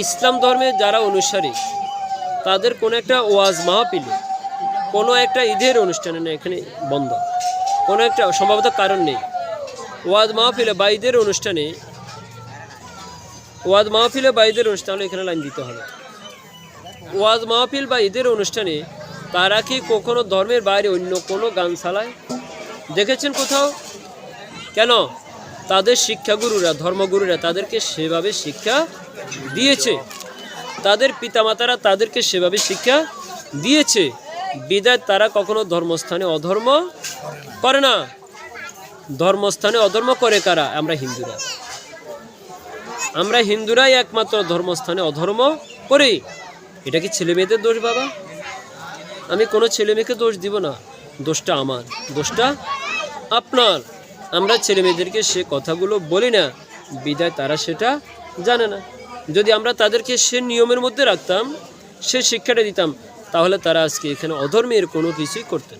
ইসলাম ধর্মের যারা অনুসারী তাদের কোনো একটা ওয়াজ মাহফিলে, কোনো একটা ঈদের অনুষ্ঠানে না, এখানে বন্ধ, কোনো একটা সম্ভবত কারণ নেই। ওয়াজ মাহফিলে বা ঈদের অনুষ্ঠানে, ওয়াজ মাহফিলে বা ঈদের অনুষ্ঠানে এখানে লাইন দিতে হবে। ওয়াজ মাহফিল বা ঈদের অনুষ্ঠানে তারা কি কখনো ধর্মের বাইরে অন্য কোনো গান চালায়? দেখেছেন কোথাও? কেন? তাদের শিক্ষাগুরুরা, ধর্মগুরুরা তাদেরকে সেভাবে শিক্ষা দিয়েছে, তাদের পিতামাতারা তাদেরকে সেভাবে শিক্ষা দিয়েছে, বিদায় তারা কখনো ধর্মস্থানে অধর্ম করে না। ধর্মস্থানে অধর্ম করে কারা? আমরা হিন্দুরা। আমরা হিন্দুরাই একমাত্র ধর্মস্থানে অধর্ম করি। এটা কি ছেলে মেয়েদের দোষ বাবা? আমি কোনো ছেলে মেয়েকে দোষ দিব না, দোষটা আমার, দোষটা আপনার। আমরা ছেলে মেয়েদেরকে সে কথাগুলো বলি না, বিদায় তারা সেটা জানে না। যদি আমরা তাদেরকে সে নিয়মের মধ্যে রাখতাম, সে শিক্ষাটা দিতাম, তাহলে তারা আজকে এখানে অধর্মের কোনো কিছুই করতেন।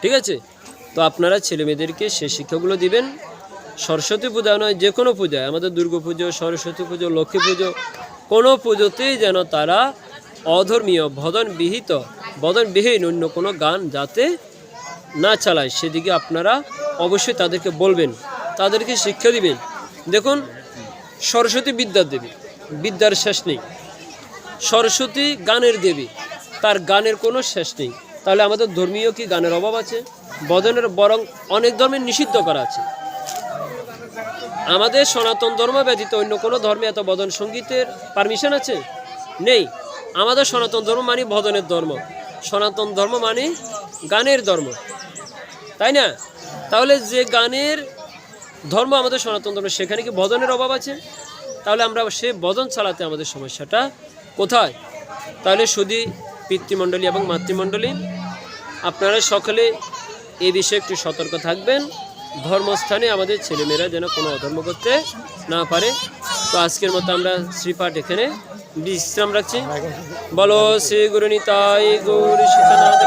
ঠিক আছে? তো আপনারা ছেলে মেয়েদেরকে সে শিক্ষাগুলো দিবেন। সরস্বতী পূজা নয়, যে কোনো পূজায়, আমাদের দুর্গা পুজো, সরস্বতী পুজো, লক্ষ্মী পুজো, কোনো পুজোতেই যেন তারা অধর্মীয় বদনবিহীন অন্য কোনো গান যাতে না চালায়, সেদিকে আপনারা অবশ্যই তাদেরকে বলবেন, তাদেরকে শিক্ষা দিবেন। দেখুন, সরস্বতী বিদ্যার দেবী, বিদ্যার শেষ নেই। সরস্বতী গানের দেবী, তার গানের কোনো শেষ নেই। তাহলে আমাদের ধর্মীয় কি গানের অভাব আছে? বদনের বরং অনেক ধর্মের নিষিদ্ধ করা আছে। আমাদের সনাতন ধর্ম ব্যতীত অন্য কোনো ধর্মে এত বদন সঙ্গীতের পারমিশন আছে? নেই। আমাদের সনাতন ধর্ম মানে বদনের ধর্ম, সনাতন ধর্ম মানে গানের ধর্ম, তাই না? তাহলে যে গানের ধর্ম আমাদের সনাতন ধর্ম, সেখানে কি বদনের অভাব আছে? তাহলে আমরা সে বদন চালাতে আমাদের সমস্যাটা কোথায়? তাহলে শুধু পিতৃমণ্ডলী এবং মাতৃমণ্ডলী, আপনারা সকলে এই বিষয়ে একটু সতর্ক থাকবেন, ধর্মস্থানে আমাদের ছেলেমেয়েরা যেন কোনো অধর্ম করতে না পারে। তো আজকের মতো আমরা শ্রীপাঠ এখানে বিশ্রাম রাখছি। বলো শ্রী গুরু নিতাই গৌর সীতানাথ।